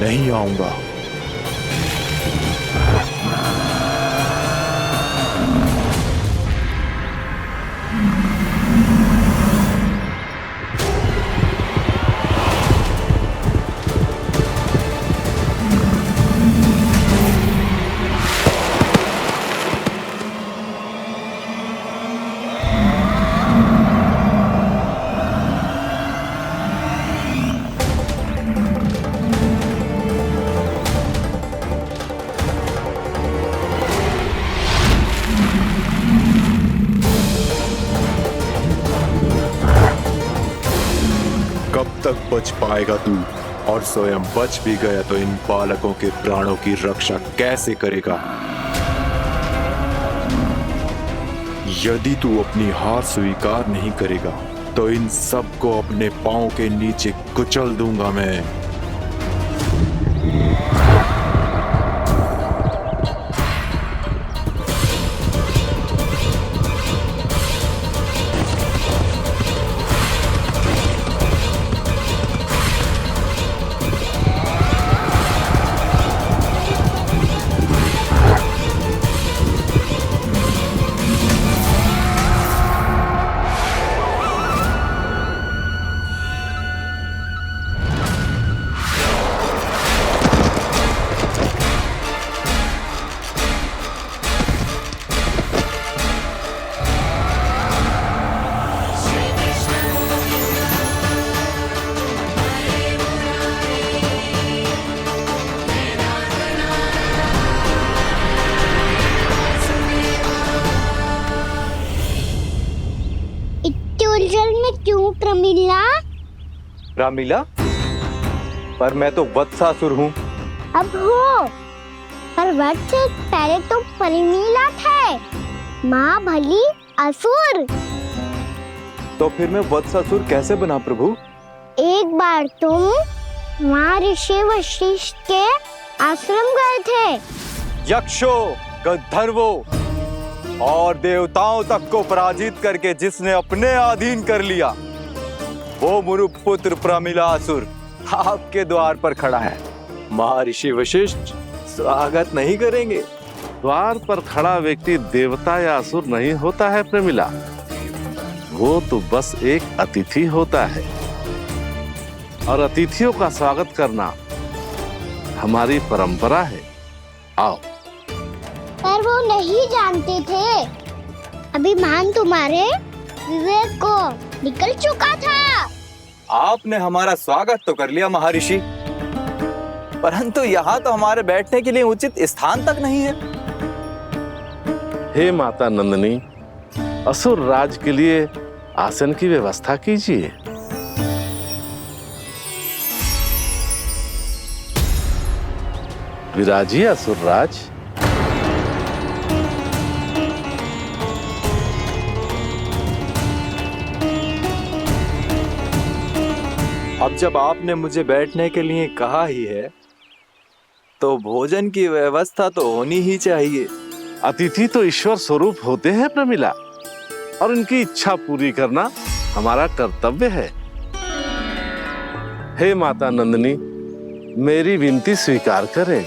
नहीं आऊंगा। कब तक बच पाएगा तू? और स्वयं बच भी गया तो इन बालकों के प्राणों की रक्षा कैसे करेगा? यदि तू अपनी हार स्वीकार नहीं करेगा तो इन सबको अपने पांव के नीचे कुचल दूंगा मैं। उलझन में क्यों प्रमिला? रामीला, पर मैं तो वत्सासुर हूँ। अब हो, पर वत्स से पहले तो प्रमिला थे, माँ भली असुर। तो फिर मैं वत्सासुर कैसे बना प्रभु? एक बार तुम वहाँ ऋषि वशिष्ठ के आश्रम गए थे। यक्षो, गंधर्वों और देवताओं तक को पराजित करके जिसने अपने अधीन कर लिया, वो मुरुपुत्र प्रमिलासुर आपके द्वार पर खड़ा है। महर्षि वशिष्ठ स्वागत नहीं करेंगे? द्वार पर खड़ा व्यक्ति देवता या असुर नहीं होता है प्रमिला, वो तो बस एक अतिथि होता है, और अतिथियों का स्वागत करना हमारी परंपरा है। आओ। पर वो नहीं जानते थे, अभिमान तुम्हारे विवेक को निकल चुका था। आपने हमारा स्वागत तो कर लिया महर्षि, परंतु यहाँ तो हमारे बैठने के लिए उचित स्थान तक नहीं है। हे माता नंदिनी, असुर राज के लिए आसन की व्यवस्था कीजिए। विराजिए असुर राज। अब जब आपने मुझे बैठने के लिए कहा ही है, तो भोजन की व्यवस्था तो होनी ही चाहिए। अतिथि तो ईश्वर स्वरूप होते हैं प्रमिला, और उनकी इच्छा पूरी करना हमारा कर्तव्य है। हे माता नंदिनी, मेरी विनती स्वीकार करें।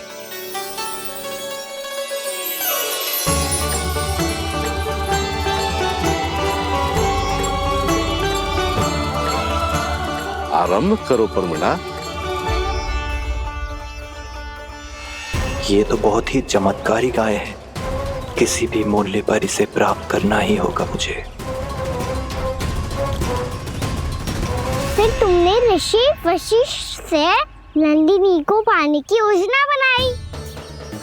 आरंभ करो प्रमिला। ये तो बहुत ही चमत्कारी गाय है, किसी भी मूल्य पर इसे प्राप्त करना ही होगा मुझे। फिर तुमने ऋषि वशिष्ठ से नंदिनी को पाने की योजना बनाई,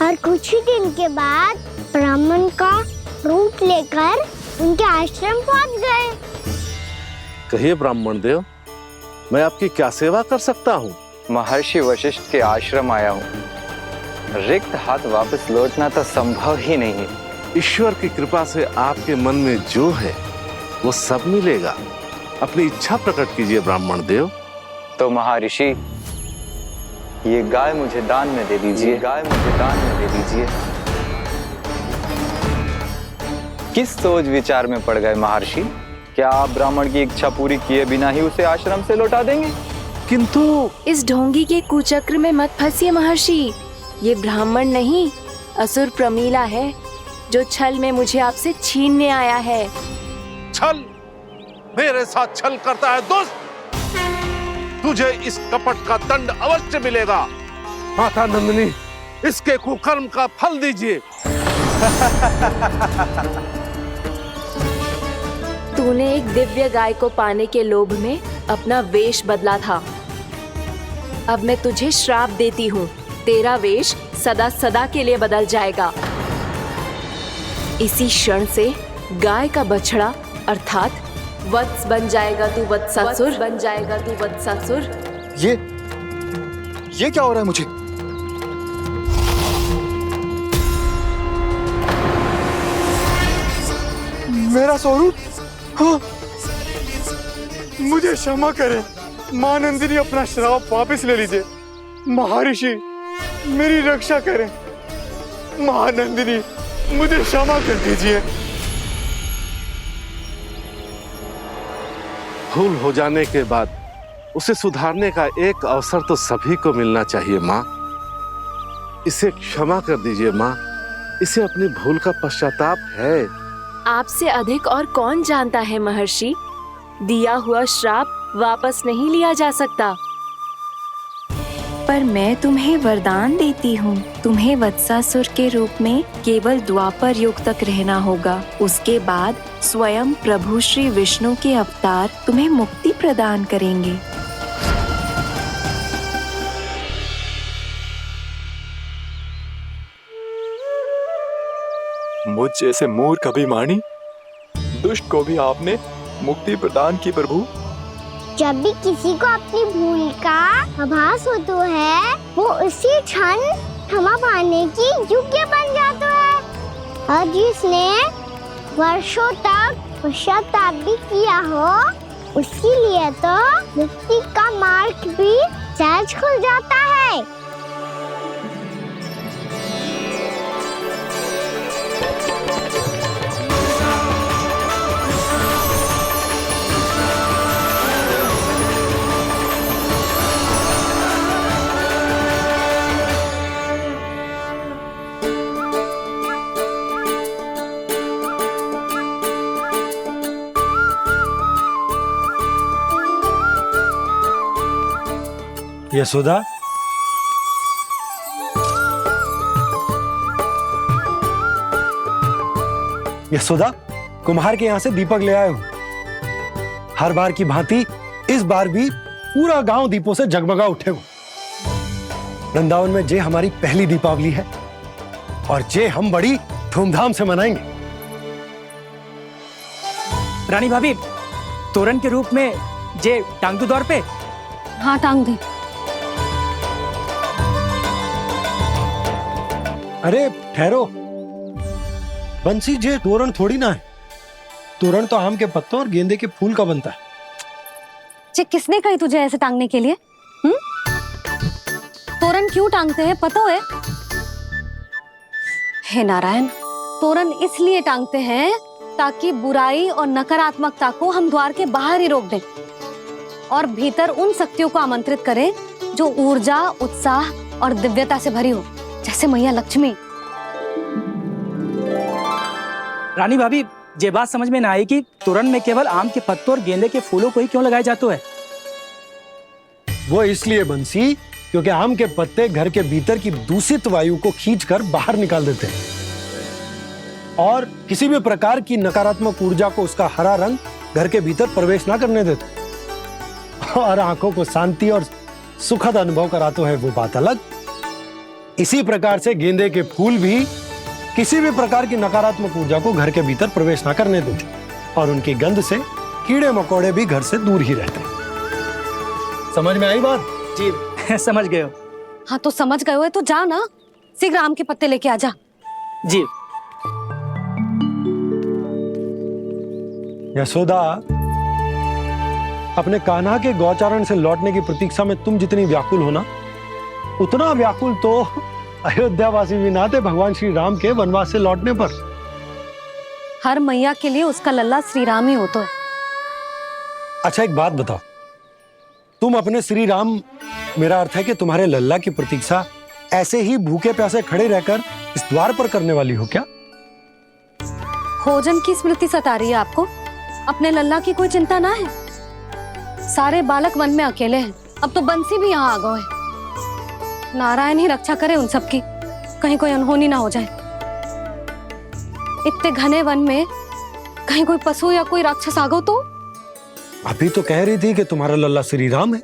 और कुछ ही दिन के बाद ब्राह्मण का रूप लेकर उनके आश्रम पहुंच गए। कहिए ब्राह्मण देव, मैं आपकी क्या सेवा कर सकता हूँ? महर्षि वशिष्ठ के आश्रम आया हूँ, रिक्त हाथ वापस लौटना तो संभव ही नहीं है। ईश्वर की कृपा से आपके मन में जो है वो सब मिलेगा। अपनी इच्छा प्रकट कीजिए ब्राह्मण देव। तो महर्षि, ये गाय मुझे दान में दे दीजिए, गाय मुझे दान में दे दीजिए। किस सोच विचार में पड़ गए महर्षि? क्या आप ब्राह्मण की इच्छा पूरी किए बिना ही उसे आश्रम से लौटा देंगे? किंतु इस ढोंगी के कुचक्र में मत फंसिए महर्षि। ये ब्राह्मण नहीं, असुर प्रमीला है जो छल में मुझे आपसे छीनने आया है। छल? मेरे साथ छल करता है दुष्ट? तुझे इस कपट का दंड अवश्य मिलेगा। माता नंदिनी, इसके कुकर्म का फल दीजिए। तूने एक दिव्य गाय को पाने के लोभ में अपना वेश बदला था। अब मैं तुझे श्राप देती हूँ, तेरा वेश सदा सदा के लिए बदल जाएगा। इसी क्षण से गाय का बछड़ा अर्थात वत्स बन जाएगा तू वत्सासुर, बन जाएगा तू वत्सासुर। ये क्या हो रहा है मुझे? मेरा स्वरूप? हाँ। मुझे क्षमा करें मां नंदिनी, अपना श्राप वापस ले लीजिए। महर्षि मेरी रक्षा करें। मां नंदिनी मुझे क्षमा कर दीजिए। भूल हो जाने के बाद उसे सुधारने का एक अवसर तो सभी को मिलना चाहिए माँ। इसे क्षमा कर दीजिए माँ, इसे अपनी भूल का पश्चाताप है। आपसे अधिक और कौन जानता है महर्षि, दिया हुआ श्राप वापस नहीं लिया जा सकता। पर मैं तुम्हें वरदान देती हूँ, तुम्हें वत्सासुर के रूप में केवल द्वापर युग तक रहना होगा। उसके बाद स्वयं प्रभु श्री विष्णु के अवतार तुम्हें मुक्ति प्रदान करेंगे। मुझ जैसे मूर्ख अभिमानी दुष्ट को भी आपने मुक्ति प्रदान की प्रभु। जब भी किसी को अपनी भूल का आभास होता है, वो उसी क्षण क्षमा पाने की योग्य बन जाता है। और जिसने वर्षों तक पश्चाताप भी किया हो, उसके लिए तो मुक्ति का मार्ग भी सहज खुल जाता है। यशोदा, यशोदा, कुम्हार के यहाँ से दीपक ले आया हूं। हर बार की भांति इस बार भी पूरा गांव दीपों से जगमगा उठे हो। वृंदावन में जे हमारी पहली दीपावली है और जे हम बड़ी धूमधाम से मनाएंगे। रानी भाभी, तोरण के रूप में जे टांग दो दौर पे। हाँ, टांग दे। अरे ठहरो बंसी, जे तोरण थोड़ी ना है। तोरण तो आम के पत्तों और गेंदे के फूल का बनता है। जे किसने कही तुझे ऐसे टांगने के लिए? तोरण क्यों टांगते हैं पता है? हे नारायण, तोरण इसलिए टांगते हैं ताकि बुराई और नकारात्मकता को हम द्वार के बाहर ही रोक दें और भीतर उन शक्तियों को आमंत्रित करें जो ऊर्जा, उत्साह और दिव्यता से भरी हो, जैसे मैया लक्ष्मी। रानी भाभी, ये बात समझ में ना आई कि तोरण में केवल आम के पत्तों और गेंदे के फूलों को ही क्यों लगाया जाता है? वो इसलिए बंसी, क्योंकि आम के पत्ते घर के भीतर की दूषित वायु को खींचकर बाहर निकाल देते हैं और किसी भी प्रकार की नकारात्मक ऊर्जा को उसका हरा रंग घर के भीतर प्रवेश ना करने देते और आंखों को शांति और सुखद अनुभव कराते है, वो बात अलग। इसी प्रकार से गेंदे के फूल भी किसी भी प्रकार की नकारात्मक ऊर्जा को घर के भीतर प्रवेश ना करने देते और उनकी गंध से कीड़े मकोड़े भी घर से दूर ही रहते हैं। समझ में आई बात? जी समझ गए हो। हाँ तो समझ गए हो तो जा ना, शीघ्र आम के पत्ते लेके आ जा। जी। यशोदा, अपने कान्हा के गौचारण से लौटने की प्रतीक्षा में तुम जितनी व्याकुल हो ना, उतना व्याकुल तो अयोध्यावासी भी ना थे भगवान श्री राम के वनवास से लौटने पर। हर मैया के लिए उसका लल्ला श्री राम ही होता है। अच्छा एक बात बताओ, तुम अपने श्री राम, मेरा अर्थ है कि तुम्हारे लल्ला की प्रतीक्षा ऐसे ही भूखे प्यासे खड़े रहकर इस द्वार पर करने वाली हो क्या? भोजन की स्मृति सता रही है आपको? अपने लल्ला की कोई चिंता ना है? सारे बालक वन में अकेले हैं, अब तो बंसी भी यहाँ आ गए हैं। नारायण ही रक्षा करे उन सबकी, कहीं कोई अनहोनी ना हो जाए। इतने घने वन में कहीं कोई पशु या कोई राक्षस आ गो तो? अभी तो कह रही थी कि तुम्हारा लल्ला श्री राम है।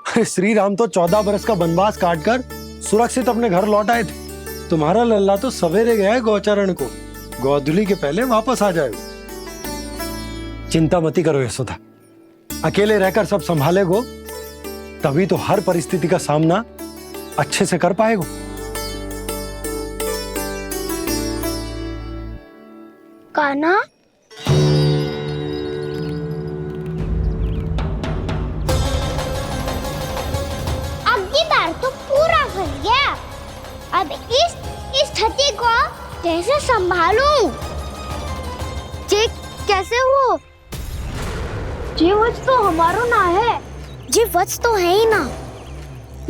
अरे श्री राम तो 14 बरस का वनवास काटकर सुरक्षित अपने घर लौट आए थे। तुम्हारा लल्ला तो सवेरे गया है गौचरण को, गोधूली के पहले वापस आ जाएगा। चिंता मती करो यशोदा, अकेले रहकर सब संभालेगो तभी तो हर परिस्थिति का सामना अच्छे से कर पाएगो। कान्हा, अब की बार तो पूरा फंस गया। अब इस छती को कैसे संभालूं? जी कैसे हो? जी वत्स तो हमारो ना है। जी वत्स तो है ही ना।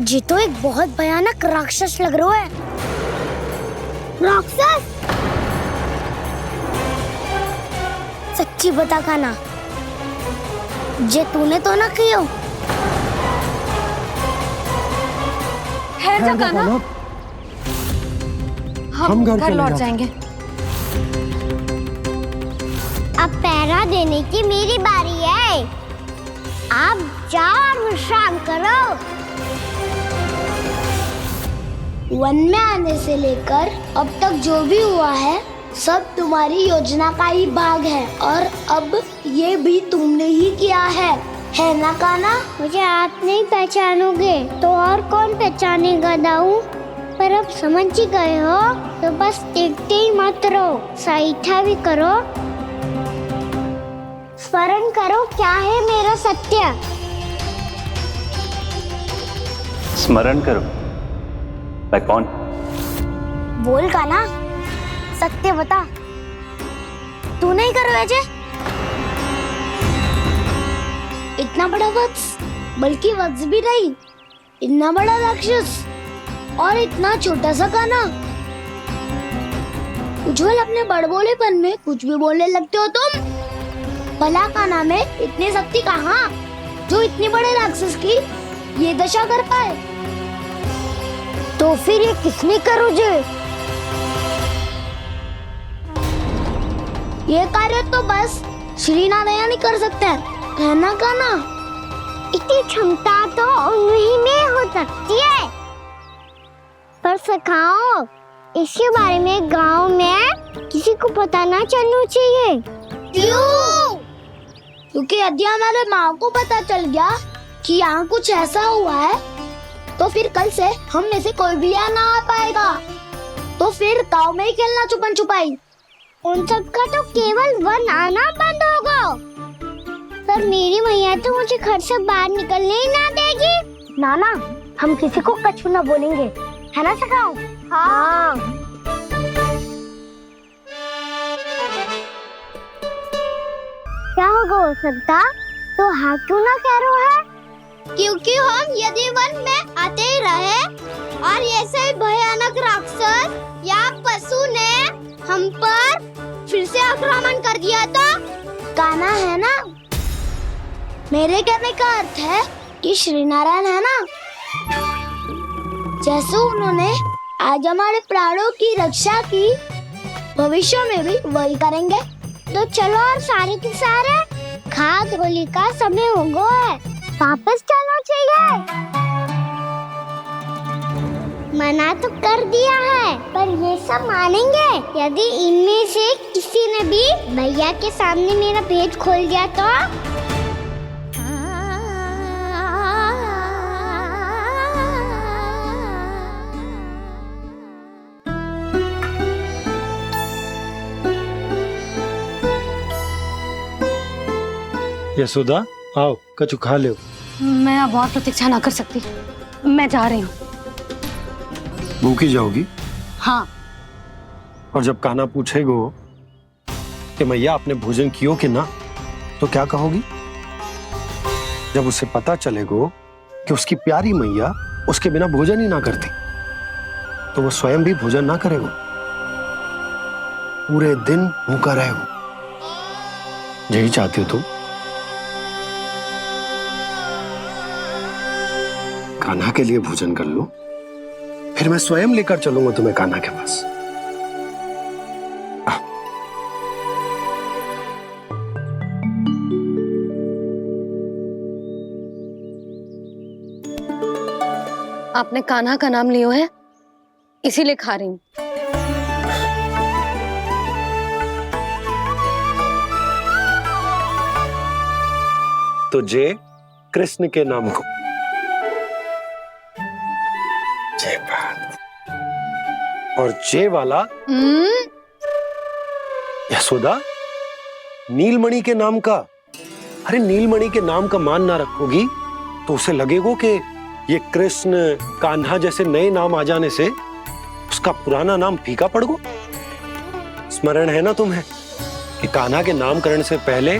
जी तो एक बहुत भयानक राक्षस लग रहा है। राक्षस? सच्ची बता कान्हा, जे तूने तो ना कियो? ठहर जा कान्हा, हम घर लौट जाएंगे। अब पहरा देने की मेरी बारी है। आप जाओ और विश्राम करो। वन में आने से लेकर अब तक जो भी हुआ है सब तुम्हारी योजना का ही भाग है, और अब ये भी तुमने ही किया है ना कान्हा? मुझे आप नहीं पहचानोगे तो और कौन पहचानेगा दाऊ? पर अब समझ ही गए हो तो बस देखते ही मत रहो, सईठा भी करो। स्मरण करो क्या है मेरा सत्य। स्मरण करो? मैं कौन? बोल कान्हा, सत्य बता। तू नहीं करो अजय? इतना बड़ा वत्स, बल्कि वत्स भी नहीं, इतना बड़ा राक्षस और इतना छोटा सा कान्हा। उज्जवल, अपने बड़बोलेपन में कुछ भी बोलने लगते हो तुम। भला कान्हा में इतनी शक्ति कहाँ जो इतने बड़े राक्षस की ये दशा कर पाए? तो फिर ये किसने करो जे? ये कार्य तो बस श्री नारायण ही कर सकते हैं, है ना कान्हा? इतनी क्षमता तो उन्हीं में हो सकती है, पर सखाओ इसके बारे में गांव में किसी को पता ना चलना चाहिए। क्यों? क्योंकि यदि हमारे माँ को पता चल गया कि यहाँ कुछ ऐसा हुआ है तो फिर कल से हम में से कोई भी यहाँ ना आ पाएगा। तो फिर गाँव में ही खेलना छुपन छुपाई। उन सब का तो केवल वन आना बंद होगा। पर मेरी मैया तो मुझे घर से बाहर निकलने ही ना देगी। नाना, हम किसी को कछु ना बोलेंगे, है ना सखाओ? हाँ। क्या होगा हो सकता? तो हाँ क्यों ना कह रहा है? क्योंकि हम यदि वन में आते ही रहे और ऐसे भयानक राक्षस या पशु ने हम पर फिर से आक्रमण कर दिया तो? कान्हा, है ना? मेरे कहने का अर्थ है कि श्री नारायण है ना, जैसे उन्होंने आज हमारे प्राणों की रक्षा की, भविष्य में भी वही करेंगे। तो चलो और सारे के सारे खाद होली का समय हो गया है, वापस चलना चाहिए। मना तो कर दिया है, पर ये सब मानेंगे यदि इनमें से किसी ने भी भैया के सामने मेरा भेद खोल दिया तो? यशोदा, आओ कछु खा लो। मैं अब और प्रतीक्षा ना कर सकती, मैं जा रही हूँ। भूखी जाओगी? हाँ। और जब कान्हा पूछेगो कि मैया आपने भोजन कियो कि ना, तो क्या कहोगी? जब उसे पता चलेगा कि उसकी प्यारी मैया उसके बिना भोजन ही ना करती, तो वो स्वयं भी भोजन ना करेगा, पूरे दिन भूखा रहेगा। यही चाहती हो तुम? कान्हा के लिए भोजन कर लो, फिर मैं स्वयं लेकर चलूंगा तुम्हें कान्हा के पास। आपने कान्हा का नाम लियो है, इसीलिए खा रही हूँ। तो जय कृष्ण के नाम को। जय बात। और जय वाला यशोदा नीलमणि के नाम का। अरे नीलमणि के नाम का मान ना रखोगी तो उसे लगेगा कि ये कृष्ण कान्हा जैसे नए नाम आ जाने से उसका पुराना नाम फीका पड़ गो। स्मरण है ना तुम्हें कि कान्हा के नामकरण से पहले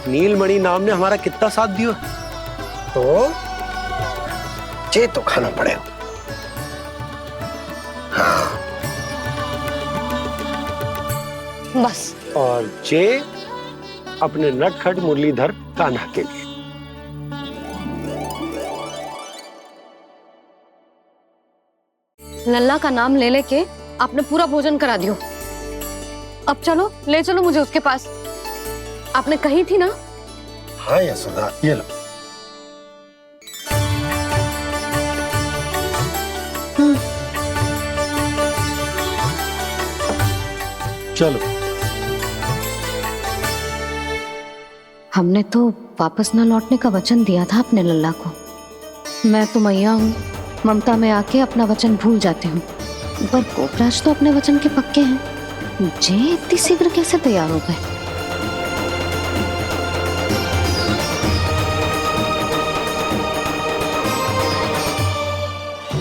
नीलमणि नाम ने हमारा कितना साथ दिया? तो जे तो खाना पड़ेगा। हाँ। बस। और जे अपने नटखट मुरलीधर कान्हा के लिए। लल्ला का नाम ले लेके आपने पूरा भोजन करा दियो। अब चलो, ले चलो मुझे उसके पास। आपने कही थी ना? हाँ यशोदा, ये लो। चलो। हमने तो वापस ना लौटने का वचन दिया था अपने लल्ला को। मैं तो मैया हूँ, ममता में आके अपना वचन भूल जाती हूँ, पर गोपराज तो अपने वचन के पक्के हैं। जे इतनी शीघ्र कैसे तैयार हो गए?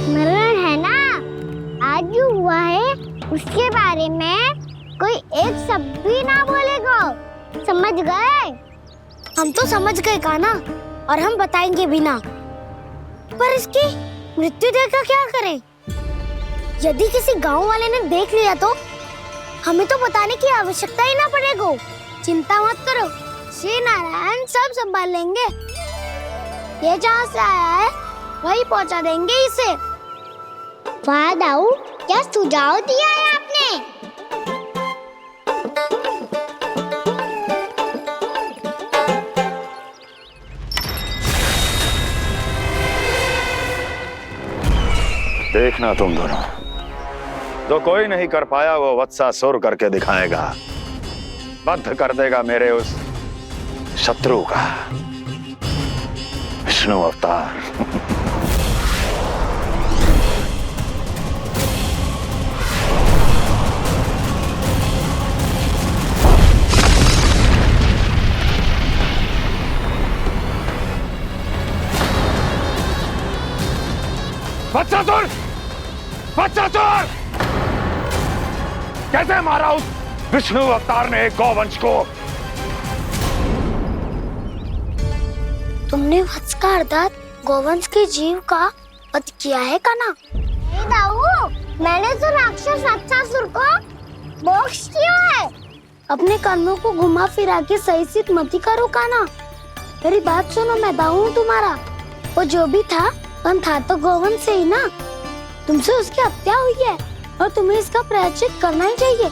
मरण है ना, आज जो हुआ है उसके बारे में कोई एक शब्द भी ना बोलेगा, समझ गए? हम तो समझ गए कान्हा, और हम बताएंगे भी ना। पर इसकी मृत्यु देखकर क्या करें? यदि किसी गांव वाले ने देख लिया तो हमें तो बताने की आवश्यकता ही ना पड़ेगा। चिंता मत करो, श्री नारायण सब संभाल लेंगे। ये जहाँ से आया है वही पहुँचा देंगे इसे। वाह दाऊ, क्या सुझाव दिया है आपने? देखना तुम दोनों, जो कोई नहीं कर पाया वो वत्सासुर करके दिखाएगा। बद्ध कर देगा मेरे उस शत्रु का विष्णु अवतार। वत्सासुर! वत्सासुर! कैसे मारा उस विष्णु अवतार ने गौवंश को? तुमने वत्स का अर्थात गौवंश के जीव का वध किया है कान्हा? नहीं दाऊ, मैंने तो राक्षस वत्सासुर को मोक्ष किया है। अपने कर्मों को घुमा फिरा के सही सिद्ध मत करो कान्हा। मेरी बात सुनो, मैं दाऊ हूँ तुम्हारा। वो जो भी था तो गौवंश से ही ना। तुमसे उसकी हत्या हुई है और तुम्हें इसका प्रायश्चित करना ही चाहिए।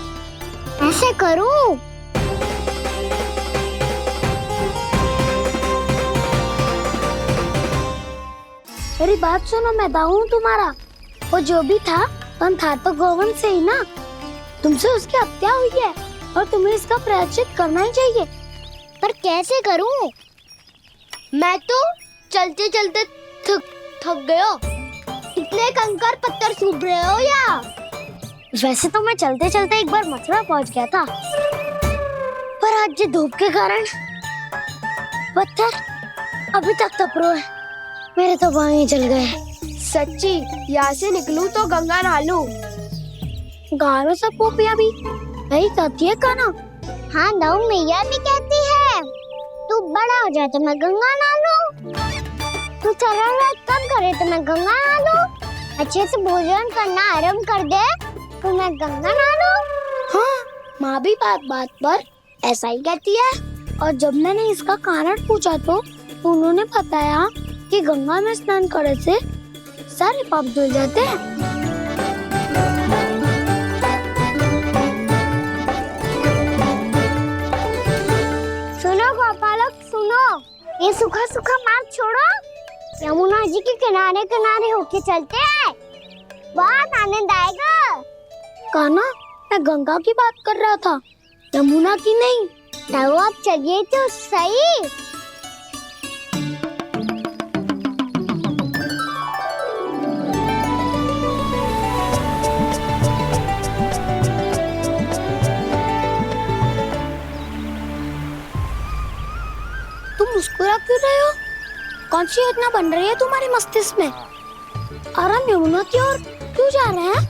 ऐसे करूं? मेरी बात सुनो, मैं दाऊ हूँ तुम्हारा। वो जो भी था तो गौवंश से ही ना। तुमसे उसकी हत्या हुई है और तुम्हें इसका प्रायश्चित करना ही चाहिए। पर कैसे करूं? मैं तो चलते चलते थक गयो। इतने कंकर पत्थर सूख रहे हो या? वैसे तो मैं चलते चलते एक बार मथुरा पहुंच गया था, पर आज ये धूप के कारण पत्थर अभी तक तप रहे हैं। मेरे तो पाँव ही जल गए। सच्ची, यहाँ से निकलूं तो गंगा नहा लूं। गाँव में सब पोपिया भी यही कहती है कान्हा। हाँ दाऊ, मैया भी कहती है तू बड़ा हो जाए तो मैं गंगा नहा लूं। तू चरण व्रत कब करे तो मैं गंगा नहा लूं? अच्छे से भोजन करना आरंभ कर दे तो मैं गंगा नहा लूं? हाँ, माँ भी बात बात पर ऐसा ही कहती है। और जब मैंने इसका कारण पूछा तो उन्होंने बताया कि गंगा में स्नान करने से सारे पाप धुल जाते हैं। सुनो गोपालक सुनो, ये सूखा सूखा मार्ग छोड़ो, यमुना जी के किनारे किनारे होके चलते हैं, बहुत आनंद आएगा। कान्हा, मैं गंगा की बात कर रहा था, यमुना की नहीं। तो आप चलिए तो सही। तुम मुस्कुरा क्यों रहे हो? कौन सी योजना बन रही है तुम्हारे मस्तिष्क में? और हम यमुना की ओर क्यों जा रहे हैं?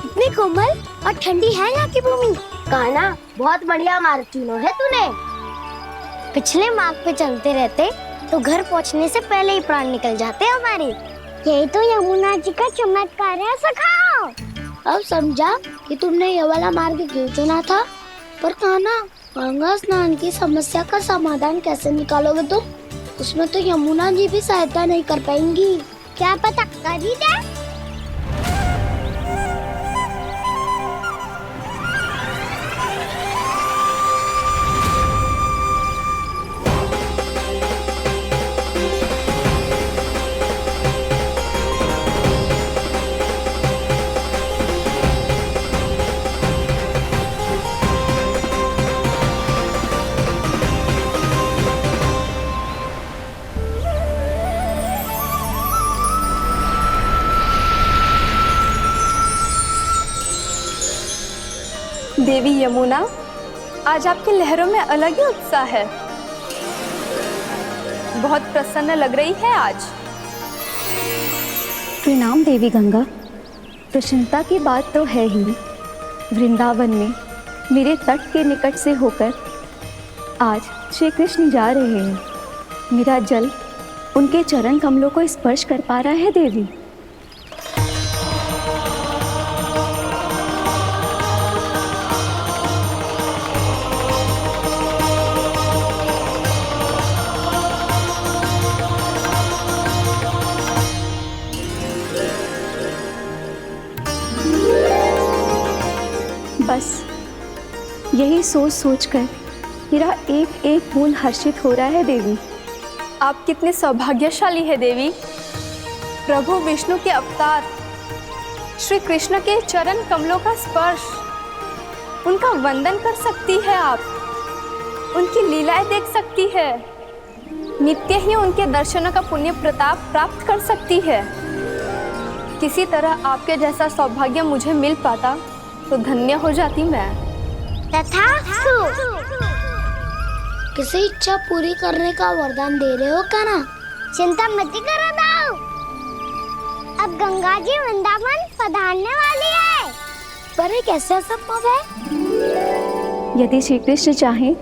इतनी कोमल और ठंडी है यहाँ की भूमि। कान्हा, बहुत बढ़िया मार्ग चुना है तूने। पिछले मार्ग पे चलते रहते तो घर पहुँचने से पहले ही प्राण निकल जाते हमारे। यही तो यमुना जी का चमत्कार है सखाओ। अब समझा कि तुमने ये वाला मार्ग क्यों चुना था। पर कान्हा, गंगा स्नान की समस्या का समाधान कैसे निकालोगे तुम? उसमें तो यमुना जी भी सहायता नहीं कर पाएंगी। क्या पता कर ही दे। देवी यमुना, आज आपकी लहरों में अलग ही उत्साह है। बहुत प्रसन्न लग रही है आज। प्रणाम देवी गंगा। प्रसन्नता की बात तो है ही। वृंदावन में मेरे तट के निकट से होकर आज श्री कृष्ण जा रहे हैं। मेरा जल उनके चरण कमलों को स्पर्श कर पा रहा है देवी। बस यही सोच सोचकर मेरा एक एक खून हर्षित हो रहा है देवी। आप कितने सौभाग्यशाली है देवी। प्रभु विष्णु के अवतार श्री कृष्ण के चरण कमलों का स्पर्श, उनका वंदन कर सकती है आप, उनकी लीलाएं देख सकती है, नित्य ही उनके दर्शनों का पुण्य प्रताप प्राप्त कर सकती है। किसी तरह आपके जैसा सौभाग्य मुझे मिल पाता तो धन्य हो जाती मैं। तथास्तु। किसी इच्छा पूरी करने का वरदान दे रहे हो कान्हा? चिंता मत करो दाऊ। अब गंगा जी वृंदावन पधारने वाली है। पर ये कैसे संभव है? यदि श्री कृष्ण चाहे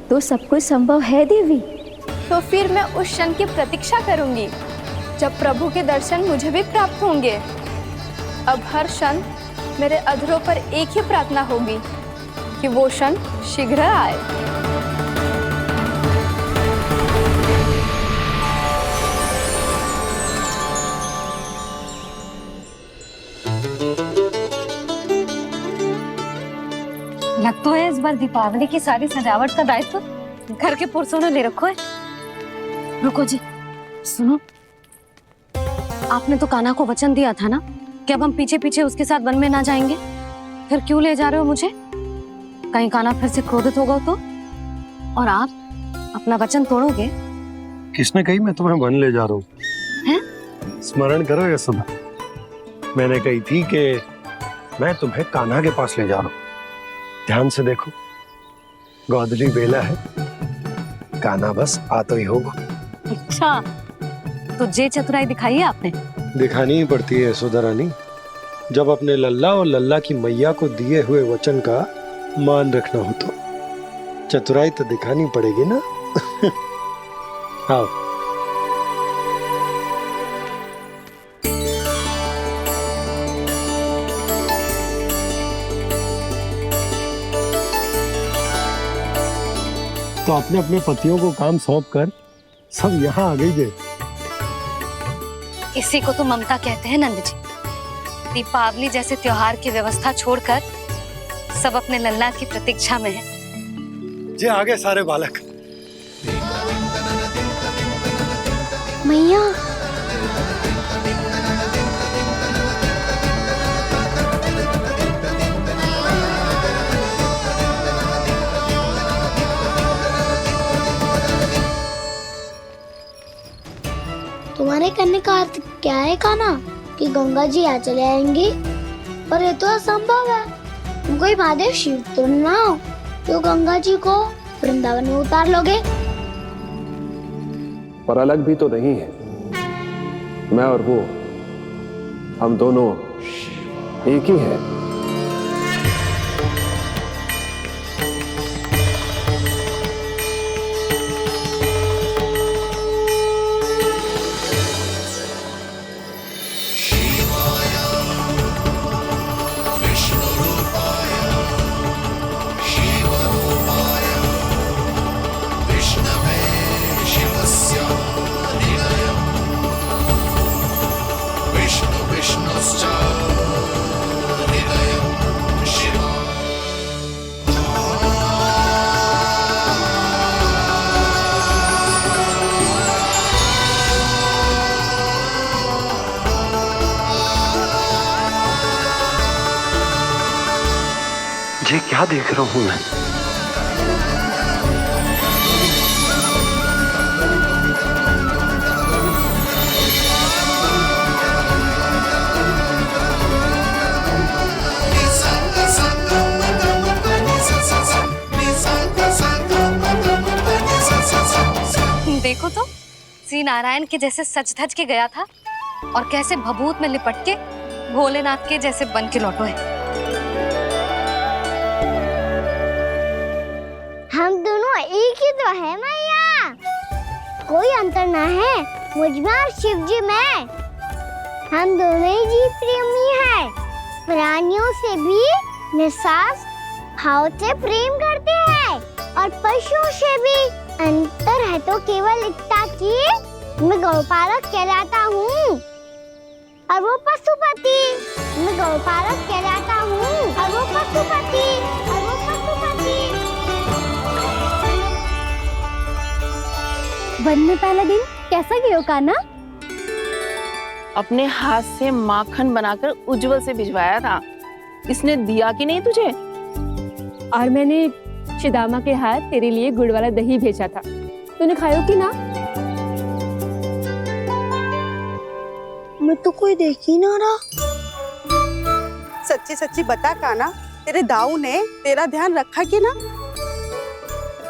तो सब कुछ संभव है देवी। तो फिर मैं उस क्षण की प्रतीक्षा करूंगी जब प्रभु के दर्शन मुझे भी प्राप्त होंगे। अब हर क्षण मेरे अधरों पर एक ही प्रार्थना होगी कि वो क्षण शीघ्र आए। लगता है इस बार दीपावली की सारी सजावट का दायित्व घर के पुरुषों ने ले रखा है। रुको जी, सुनो, आपने तो कान्हा को वचन दिया था ना कि अब हम पीछे पीछे उसके साथ वन में ना जाएंगे। फिर क्यों ले जा रहे हो मुझे? कहीं कान्हा फिर से क्रोधित होगा तो? और आप अपना वचन तोड़ोगे? किसने कही मैं तुम्हें वन ले जा रहा हूँ? स्मरण करो यशोदा, मैंने कही थी कि मैं तुम्हें कान्हा के पास ले जा रहा हूँ। ध्यान से देखो, गोधली बेला है, कान्हा बस आ तो ही होगा। अच्छा, तो जे चतुराई दिखाई है आपने? दिखानी ही पड़ती है यशोदा रानी, जब अपने लल्ला और लल्ला की मैया को दिए हुए वचन का मान रखना हो तो चतुराई तो दिखानी पड़ेगी ना। आओ। तो अपने अपने पतियों को काम सौंप कर सब यहाँ आ गई थे। इसी को तो ममता कहते हैं नंद जी। दीपावली जैसे त्योहार की व्यवस्था छोड़कर सब अपने लल्ला की प्रतीक्षा में हैं। जे आगे सारे बालक। मैया तुम्हारे करने का अर्थ क्या है कान्हा? कि गंगा जी यहाँ चले आएंगी? पर ये तो असंभव है। तुम कोई महादेव शिव तो ना हो तो गंगा जी को वृंदावन में उतार लोगे? पर अलग भी तो नहीं है। मैं और वो, हम दोनों एक ही हैं। ये क्या देख रहा हूं मैं? देखो तो श्री नारायण के जैसे सच धज के गया था और कैसे भभूत में लिपट के भोलेनाथ के जैसे बन के लौटो है। हम दोनों एक ही तो है मैया, कोई अंतर ना है मुझमें और शिव जी में। हम दोनों ही जीव प्रेमी हैं, प्राणियों से भी निस्वार्थ भाव से प्रेम करते हैं और पशुओं से भी। अंतर है तो केवल इतना कि मैं गौपालक कहलाता हूँ और वो पशुपति। मैं गौपालक कहलाता हूँ और वो पशुपति। वन में पहला दिन कैसा गया कान्हा? अपने हाथ से माखन बनाकर उज्जवल से भिजवाया था। इसने दिया कि नहीं तुझे? और मैंने शिदामा के हाथ तेरे लिए गुड़ वाला दही भेजा था, तूने खायो कि ना? मैं तो कोई देख ही ना रहा। सच्ची सच्ची बता कान्हा, तेरे दाऊ ने तेरा ध्यान रखा कि ना?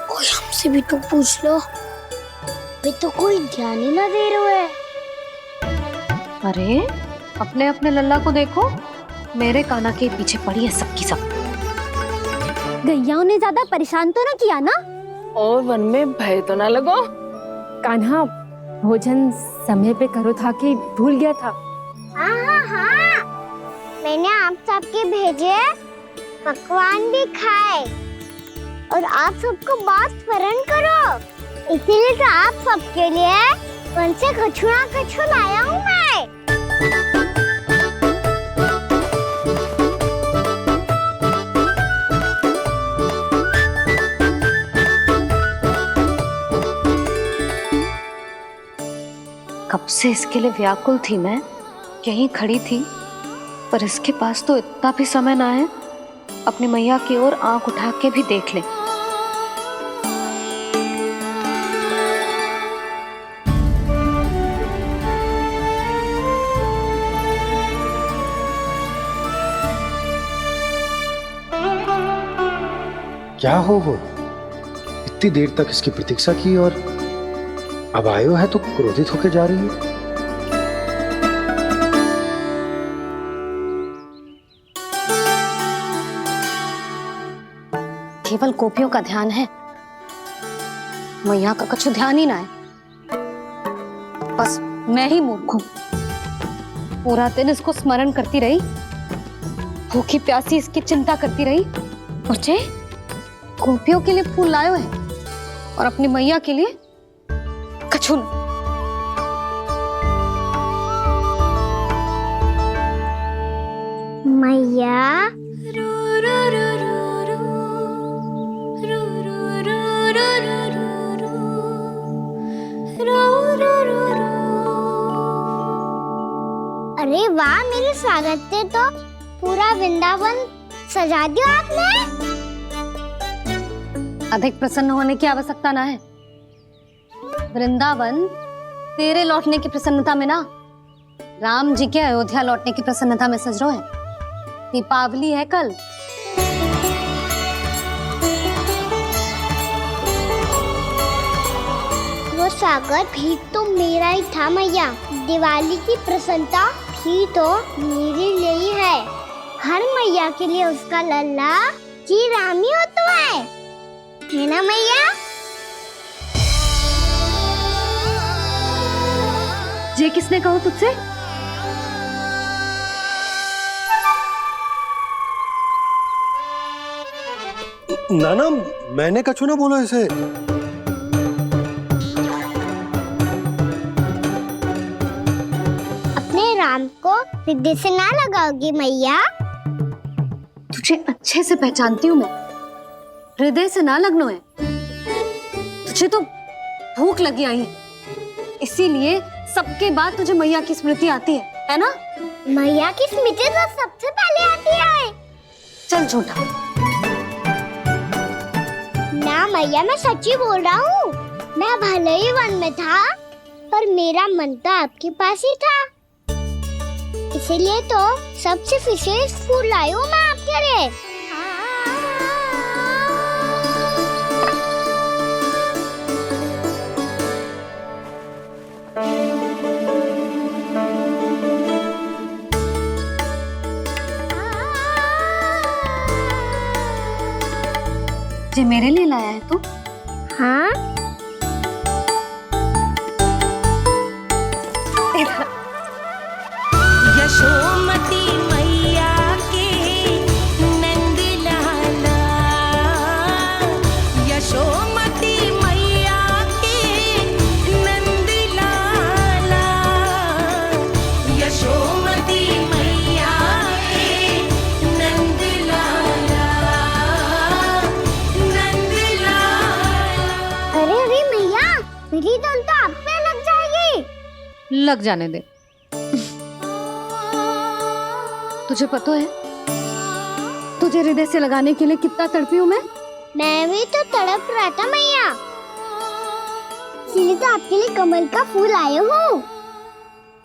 कोई हमसे भी तो पूछ लो, वे तो कोई ध्यान ही ना दे रहे हैं। अरे अपने अपने लल्ला को देखो, मेरे कान्हा के पीछे पड़ी है सबकी सब। गैयाओं ने ज्यादा परेशान तो ना किया ना? और वन में भय तो ना लगो? कान्हा भोजन समय पे करो था कि भूल गया था? हाँ, मैंने आप सबके भेजे पकवान भी खाए और आप सबको बात स्मरण करो, इसीलिए तो आप सबके लिए वन से कछु लाया हूँ मैं। कब से इसके लिए व्याकुल थी मैं, यहीं खड़ी थी, पर इसके पास तो इतना भी समय ना है अपनी मैया की ओर आंख उठा के भी देख ले। क्या हो वो? इतनी देर तक इसकी प्रतीक्षा की और अब आयो है तो क्रोधित होकर जा रही है। केवल गोपियों का ध्यान है, मैया का कुछ ध्यान ही ना है। बस मैं ही मूर्ख हूँ। पूरा दिन इसको स्मरण करती रही, भूखी प्यासी इसकी चिंता करती रही, और जे गोपियों के लिए फूल लायो है और अपनी मैया के लिए कछु न। मैया अरे वाह, मेरे स्वागत से तो पूरा वृंदावन सजा दिया आपने। अधिक प्रसन्न होने की आवश्यकता ना है। वृंदावन तेरे लौटने की प्रसन्नता में ना, राम जी के अयोध्या लौटने की प्रसन्नता में सज रहे हैं। दीपावली है कल। वो स्वागत भी तो मेरा ही था मैया। दिवाली की प्रसन्नता भी तो मेरे लिए ही है। हर मैया के लिए उसका लल्ला जी राम ही होता है ना मैया? ये किसने कहा तुझसे? नाना, मैंने कछु ना बोला इसे। अपने राम को हृदय से ना लगाओगी मैया? तुझे अच्छे से पहचानती हूँ मैं, हृदय से ना लगनो है। तुझे तो भूख लगी आई है, इसीलिए सबके बाद तुझे मैया की स्मृति आती है ना? मैया की स्मृति तो सबसे पहले आती है। चल झूठा। ना मैया, मैं सच्ची बोल रहा हूँ। मैं भले ही वन में था, पर मेरा मन तो आपके पास ही था। इसीलिए तो सबसे विशेष फूल लाई हूँ मैं आपके लिए। ये मेरे लिए लाया है तू? हाँ। यशोमती मैया के नंद लाला, यशोमती मैया के नंद लाला, यशोमती मैया के नंद लाला, नंद लाला। अरे अरे मैया, मेरी धुन तो आप पे लग जाएगी। लग जाने दे। तुझे पता है तुझे हृदय से लगाने के लिए कितना तड़पी हूँ मैं? मैं भी तो तड़प रहा था मैया, इसीलिए तो आपके लिए कमल का फूल आया हूँ।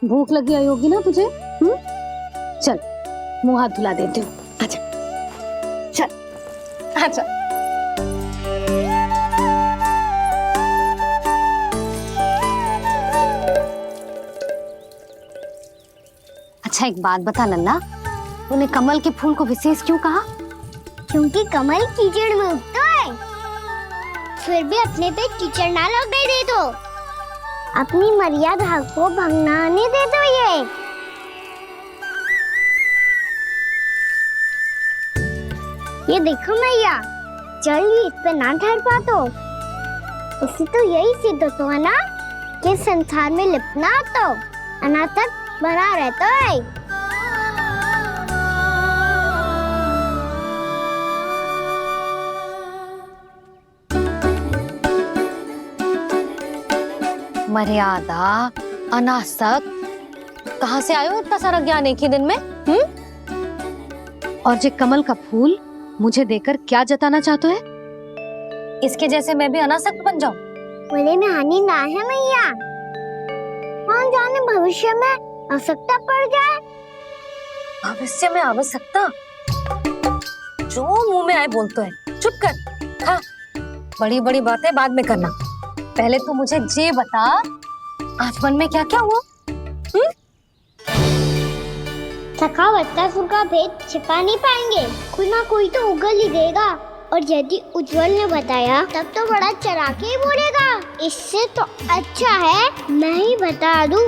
भूख लगी आई होगी ना तुझे? चल मुंह हाथ धुला देती हूँ। आजा, चल आजा। अच्छा एक बात बता लल्ला, तूने कमल के फूल को विशेष क्यों कहा? क्योंकि कमल कीचड़ में उगता है, फिर भी अपने पे कीचड़ ना लगने दे दो। अपनी मर्यादा को भंगना नहीं दे दो। ये देखो मैया, जल ही इस पे ना ठहर पा तो इसी तो यही सिद्ध होता है ना कि संसार में लिपना तो अनाथक बना रहता है। मर्यादा, अनासक, कहाँ से आयो इतना सारा ज्ञान एक ही दिन में? और ये कमल का फूल मुझे देकर क्या जताना चाहते है? इसके जैसे मैं भी अनासक्त बन जाऊं? बोले में हानि ना है मैया, कौन जाने भविष्य में आवश्यकता पड़ जाए। भविष्य में आवश्यकता? जो मुंह में आए बोलते हैं, चुप कर। हाँ, बड़ी बड़ी बातें बाद में करना, पहले तू मुझे ये बता आज मन में क्या क्या हुआ? सखा बत्तासुर का भेद छिपा नहीं पाएंगे, कोई ना कोई तो उगल ही देगा और यदि उज्जवल ने बताया तब तो बड़ा चालाक ही बोलेगा। इससे तो अच्छा है मैं ही बता दूं।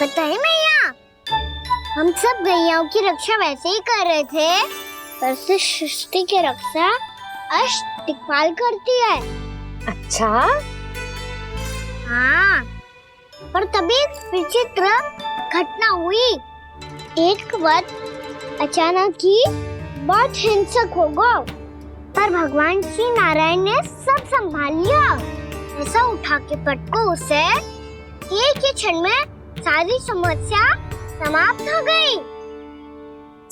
बताइए मैया, हम सब गैयाओं की रक्षा वैसे ही कर रहे थे, पर से सृष्टि की रक्षा दिक्पाल करती है। अच्छा? हाँ, पर तभी विचित्र घटना हुई। एक वक्त अचानक ही बहुत हिंसक हो गया, पर भगवान श्री नारायण ने सब संभाल लिया। ऐसा उठा के पटको उसे, एक ही क्षण में सारी समस्या समाप्त हो गई।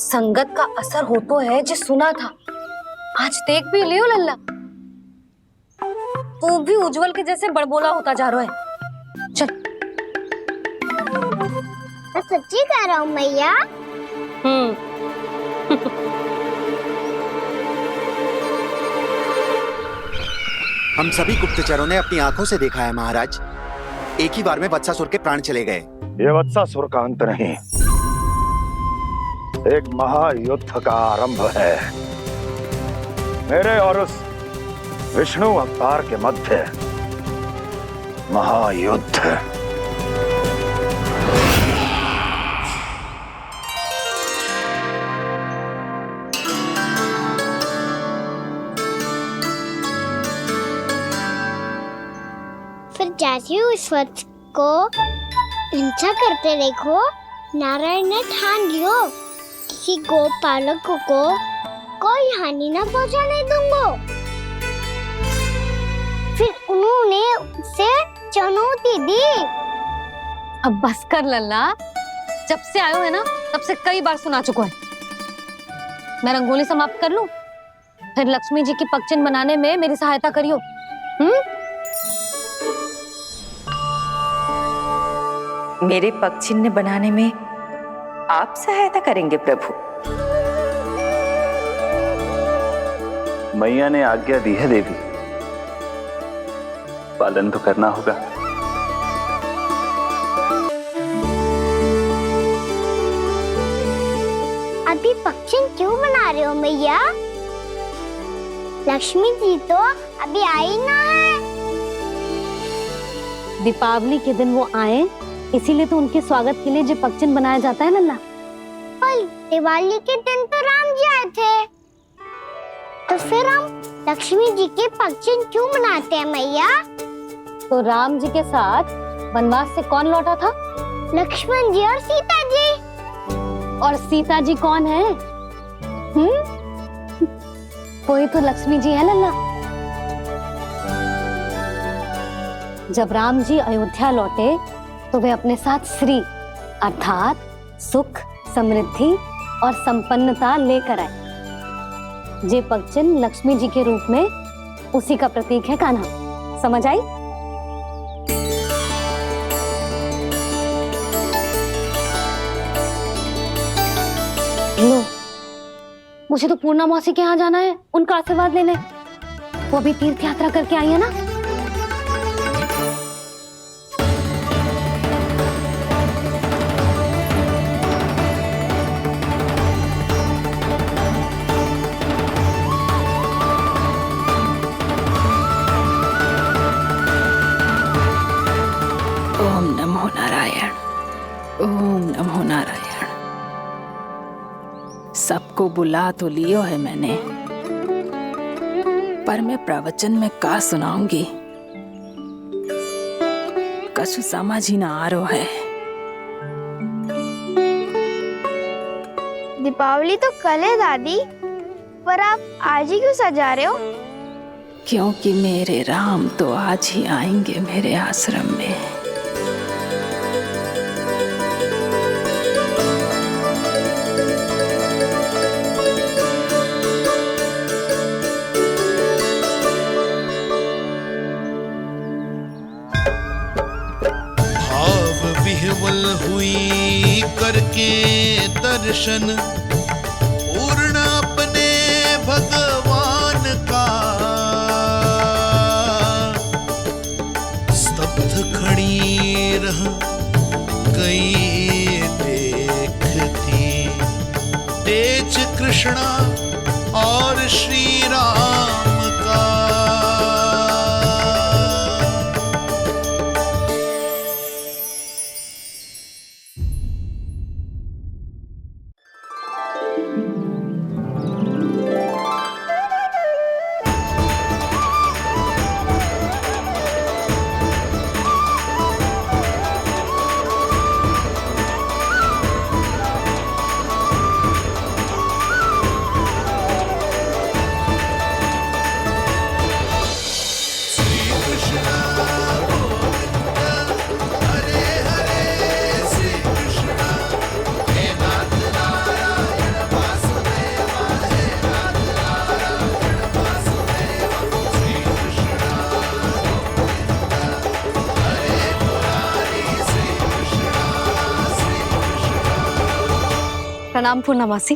संगत का असर हो तो है जो सुना था, आज देख भी लियो लल्ला। तू भी उज्जवल के जैसे बड़बोला होता जा रहा है। चल। मैं सच्ची कह रहा हूँ मैया। हम सभी गुप्तचरों ने अपनी आंखों से देखा है महाराज, एक ही बार में वत्सासुर के प्राण चले गए। ये वत्सासुर का अंत नहीं, एक महायुद्ध का आरंभ है। मेरे और उस विष्णु अवतार के मध्य महायुद्ध। फिर जैसे ही उस वक्त को हिंसा करते देखो, नारायण ने ठान लियो किसी गोपालक को कोई हानि न पहुंचाने दूंगा। फिर उन्होंने उसे चुनौती दी। अब बस कर लल्ला, जब से आयो है ना तब से कई बार सुना चुका है। मैं रंगोली समाप्त कर लूं, फिर लक्ष्मी जी की पगचिन बनाने में मेरी सहायता करियो। मेरे पग चिन्ह बनाने में आप सहायता करेंगे प्रभु? मैया ने आज्ञा दी है देवी, पालन तो करना होगा। अभी पक्षी क्यों बना रहे हो मैया? लक्ष्मी जी तो अभी आई ना है। दीपावली के दिन वो आए, इसीलिए तो उनके स्वागत के लिए जो पगचिन बनाया जाता है लल्ला। पर दिवाली के दिन तो राम जी आए थे, तो फिर हम लक्ष्मी जी के पगचिन क्यों बनाते हैं मैया? तो राम जी के साथ वनवास से कौन लौटा था? लक्ष्मण जी और सीता जी। और सीता जी कौन है? कोई तो लक्ष्मी जी है लल्ला। जब राम जी अयोध्या लौटे तो वे अपने साथ श्री अर्थात सुख, समृद्धि और संपन्नता लेकर आए। जे पगचिन लक्ष्मी जी के रूप में उसी का प्रतीक है कान्हा। समझ आई? लो, मुझे तो पूर्णा मौसी के यहाँ जाना है, उनका आशीर्वाद लेने। वो भी तीर्थ यात्रा करके आई है ना। ओम नमो नारायण, ओम नमो नारायण। सबको बुला तो लियो है मैंने, पर मैं प्रवचन में का सुनाऊंगी, कछु समझ ही ना आ रहा है। दीपावली तो कल है दादी, पर आप आज ही क्यों सजा रहे हो? क्योंकि मेरे राम तो आज ही आएंगे मेरे आश्रम में। विह्वल हुई करके दर्शन, पूर्ण अपने भगवान का, स्तब्ध खड़ी रह गई देखती कृष्णा और श्री राम का। प्रणाम पूर्णमासी।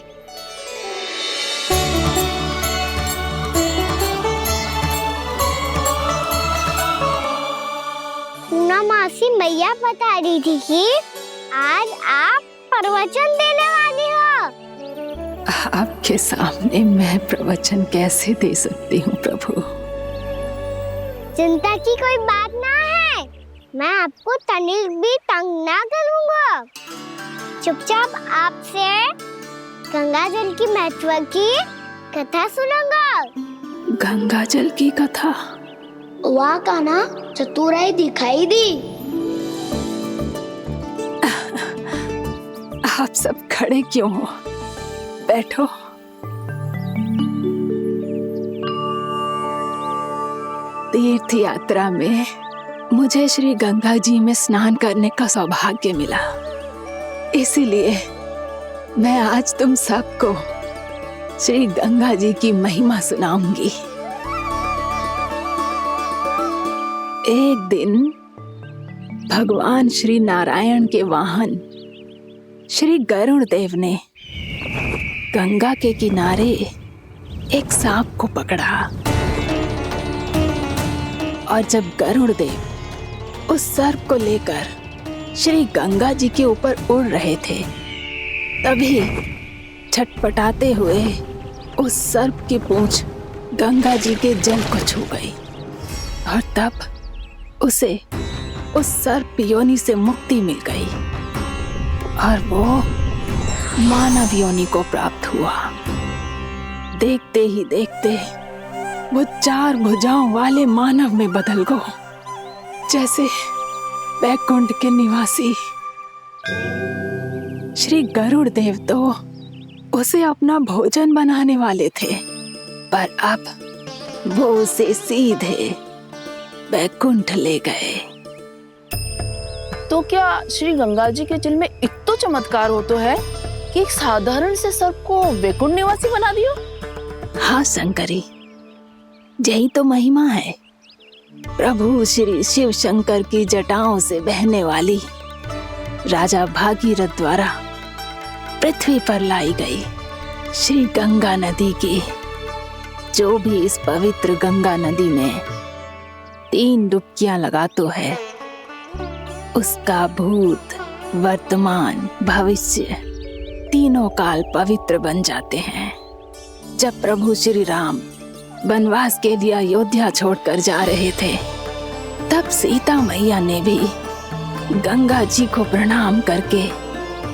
पूर्णमासी मैया बता रही थी कि आज आप प्रवचन देने वाली हो। आपके सामने मैं प्रवचन कैसे दे सकती हूँ प्रभु? चिंता की कोई बात ना है, मैं आपको तनिक भी तंग ना करूँगा। चुपचाप आपसे गंगा जल की महत्व की कथा सुनूंगा। गंगा जल की कथा? वहाँ का ना चतुराई दिखाई दी। आप सब खड़े क्यों हो? बैठो। तीर्थ यात्रा में मुझे श्री गंगा जी में स्नान करने का सौभाग्य मिला, इसीलिए मैं आज तुम सबको श्री गंगा जी की महिमा सुनाऊंगी। एक दिन भगवान श्री नारायण के वाहन श्री गरुड़ देव ने गंगा के किनारे एक सांप को पकड़ा, और जब गरुड़ देव उस सर्प को लेकर श्री गंगा जी के ऊपर उड़ रहे थे, तभी छटपटाते हुए उस सर्प की पूंछ गंगा जी के जल को छू गई, और तब उसे उस सर्प योनि से मुक्ति मिल गई और वो मानव योनि को प्राप्त हुआ। देखते ही देखते वो 4 भुजाओं वाले मानव में बदल गो, जैसे वैकुंठ के निवासी। श्री गरुड़ देव तो उसे अपना भोजन बनाने वाले थे, पर अब वो उसे सीधे वैकुंठ ले गए। तो क्या श्री गंगा जी के जल में इतना चमत्कार हो तो है कि एक साधारण से सर्प को वैकुंठ निवासी बना दियो? हाँ शंकरी, यही तो महिमा है। प्रभु श्री शिव शंकर की जटाओं से बहने वाली राजा भागीरथ द्वारा पृथ्वी पर लाई गई श्री गंगा नदी की, जो भी इस पवित्र गंगा नदी में 3 डुबकियां लगातो है, उसका भूत, वर्तमान, भविष्य तीनों काल पवित्र बन जाते हैं। जब प्रभु श्री राम वनवास के लिए अयोध्या छोड़कर जा रहे थे, तब सीता मैया ने भी गंगा जी को प्रणाम करके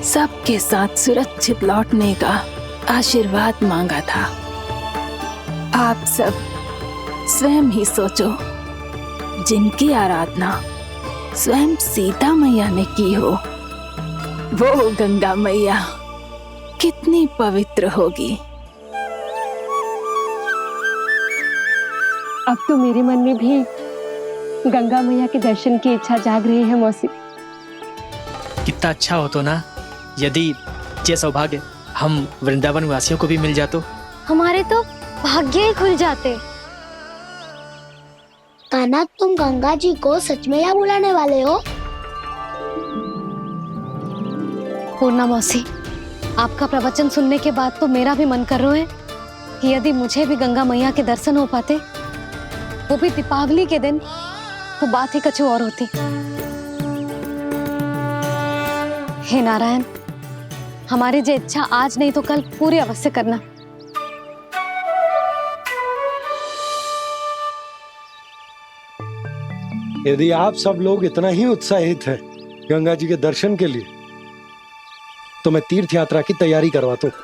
सबके साथ सुरक्षित लौटने का आशीर्वाद मांगा था। आप सब स्वयं ही सोचो, जिनकी आराधना स्वयं सीता मैया ने की हो, वो गंगा मैया कितनी पवित्र होगी। अब तो मेरे मन में भी गंगा मैया के दर्शन की इच्छा जाग रही है मौसी। कितना अच्छा हो तो ना यदि ये सौभाग्य हम वृंदावन वासियों को भी मिल जातो। हमारे तो भाग्य ही खुल जाते। कान्हा, तुम गंगा जी को सच में यहाँ बुलाने वाले हो? पूर्णा मौसी, आपका प्रवचन सुनने के बाद तो मेरा भी मन कर रहा है कि यदि मुझे भी गंगा मैया के दर्शन हो पाते, वो भी दीपावली के दिन, तो बात ही कुछ और होती। हे नारायण, हमारी जो इच्छा आज नहीं तो कल पूरी अवश्य करना। यदि आप सब लोग इतना ही उत्साहित हैं गंगा जी के दर्शन के लिए, तो मैं तीर्थ यात्रा की तैयारी करवाता हूँ।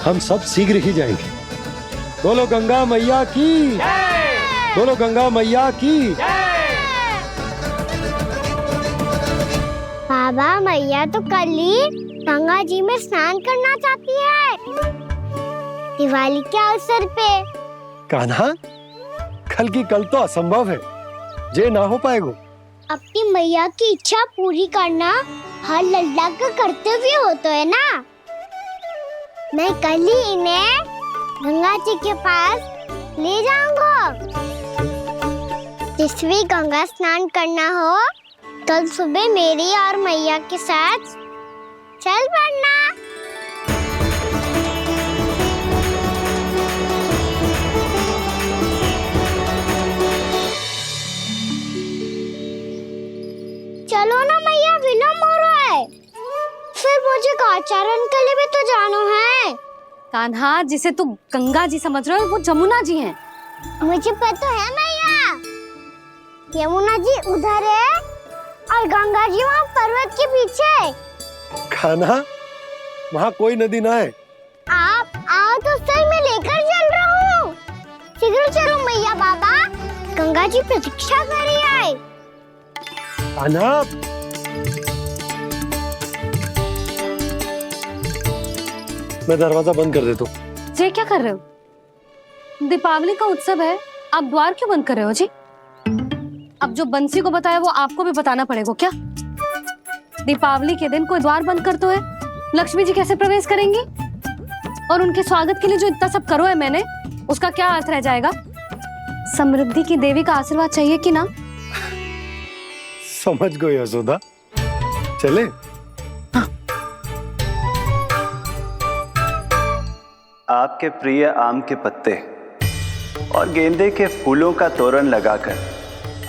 हम सब शीघ्र ही जाएंगे। बोलो गंगा मैया की, बोलो गंगा मैया की। बाबा, मैया तो कल ही गंगा जी में स्नान करना चाहती है, दिवाली के अवसर पे। कान्हा, कल की कल तो असंभव है, जे ना हो पाएगा। अपनी मैया की इच्छा पूरी करना हर लल्ला का कर्तव्य होता है ना। मैं कल ही इन्हें गंगा जी के पास ले जाऊंगा। जिस भी गंगा स्नान करना हो, कल सुबह मेरी और मैया के साथ चल पड़ना। चलो ना मैया, विलम्ब हो रहा है। फिर मुझे आचरण के लिए भी तो जाना है। कान्हा, जिसे तू गंगा जी समझ रहे हो वो जमुना जी हैं। मुझे पता है मैया, यमुना जी उधर है और गंगा जी वहाँ पर्वत के पीछे। कान्हा, वहाँ कोई नदी ना है। आप आओ तो सही, मैं लेकर चल रहा हूँ। शीघ्र चलो मैया बाबा, गंगा जी प्रतीक्षा कर रही है। कान्हा, मैं दरवाजा बंद कर देता हूँ। जी क्या कर रहे हो? दीपावली का उत्सव है, आप द्वार क्यों बंद कर रहे हो जी? अब जो बंसी को बताया वो आपको भी बताना पड़ेगा क्या? दीपावली के दिन कोई द्वार बंद कर तो है, लक्ष्मी जी कैसे प्रवेश करेंगी? और उनके स्वागत के लिए जो इतना सब करो है मैंने, उसका क्या अर्थ रह जाएगा? समृद्धि की देवी का आशीर्वाद चाहिए कि ना? समझ गई यशोदा, चले। आपके प्रिय आम के पत्ते और गेंदे के फूलों का तोरण लगाकर,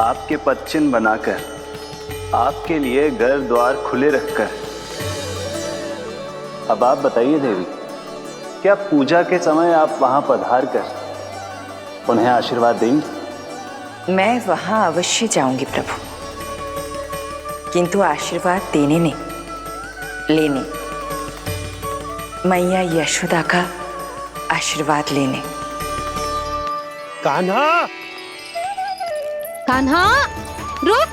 आपके पदचिन्ह बनाकर, आपके लिए घर द्वार खुले रखकर, अब आप बताइए देवी, क्या पूजा के समय आप वहां पधार कर उन्हें आशीर्वाद देंगी? मैं वहां अवश्य जाऊंगी प्रभु, किंतु आशीर्वाद देने नहीं, लेने, मैया यशोदा का आशीर्वाद लेने। कान्हा, कान्हा, रुक,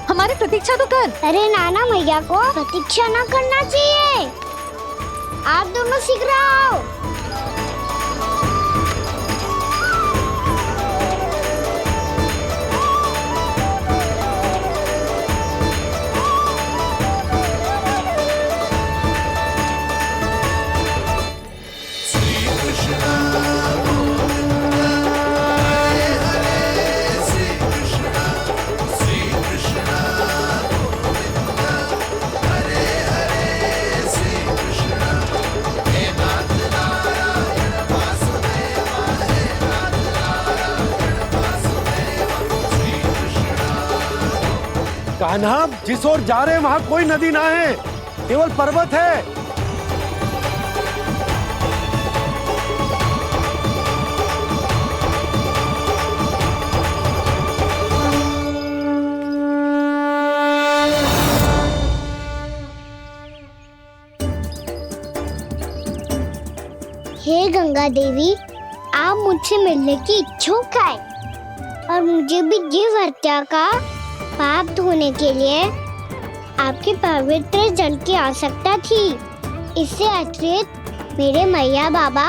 हमारी प्रतीक्षा तो कर। अरे नाना, मैया को प्रतीक्षा ना करना चाहिए। आप दोनों शीघ्र आओ। कान्हा, जिस ओर जा रहे हैं वहाँ कोई नदी ना है, केवल पर्वत है। हे गंगा देवी, आप मुझसे मिलने की इच्छुक है और मुझे भी जीव हत्या का पाप धोने के लिए आपके पवित्र जल की आवश्यकता थी। इससे अतिरिक्त मेरे मैया बाबा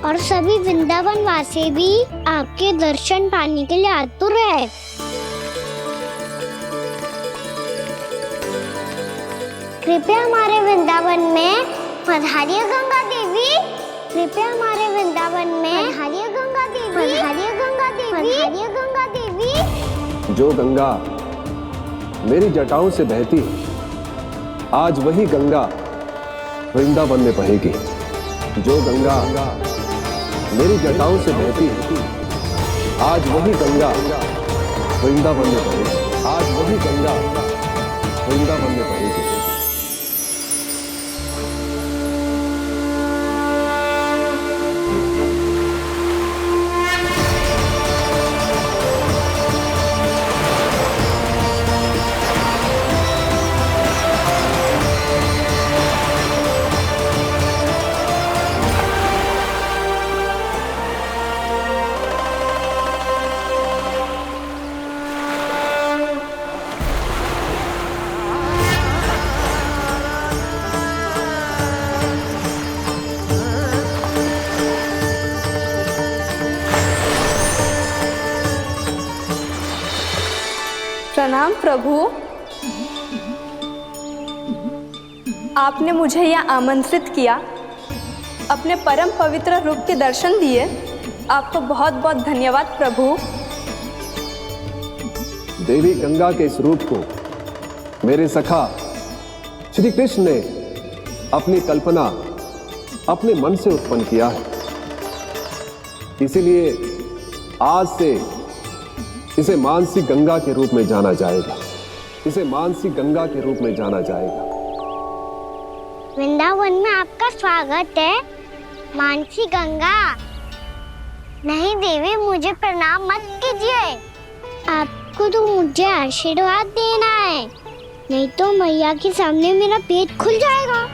और सभी वृंदावन वासी भी आपके दर्शन पाने के लिए आतुर है। कृपया हमारे वृंदावन में पधारिए गंगा देवी, कृपया हमारे वृंदावन में पधारिए गंगा देवी, पधारिए गंगा देवी, पधारिए गंगा देवी। जो गंगा मेरी जटाओं से बहती, आज वही गंगा वृंदावन में बहेगी। जो गंगा मेरी जटाओं से बहती, आज वही गंगा वृंदावन में बहेगी। आज वही गंगा वृंदावन में बहेगी। प्रणाम प्रभु। आपने मुझे यह आमंत्रित किया, अपने परम पवित्र रूप के दर्शन दिए। आपको बहुत बहुत धन्यवाद प्रभु। देवी गंगा के इस रूप को मेरे सखा श्री कृष्ण ने अपनी कल्पना अपने मन से उत्पन्न किया है, इसीलिए आज से इसे मानसी गंगा के रूप में जाना जाएगा। इसे मानसी गंगा के रूप में जाना जाएगा। वृंदावन में आपका स्वागत है मानसी गंगा। नहीं देवी, मुझे प्रणाम मत कीजिए। आपको तो मुझे आशीर्वाद देना है, नहीं तो मैया के सामने मेरा पेट खुल जाएगा।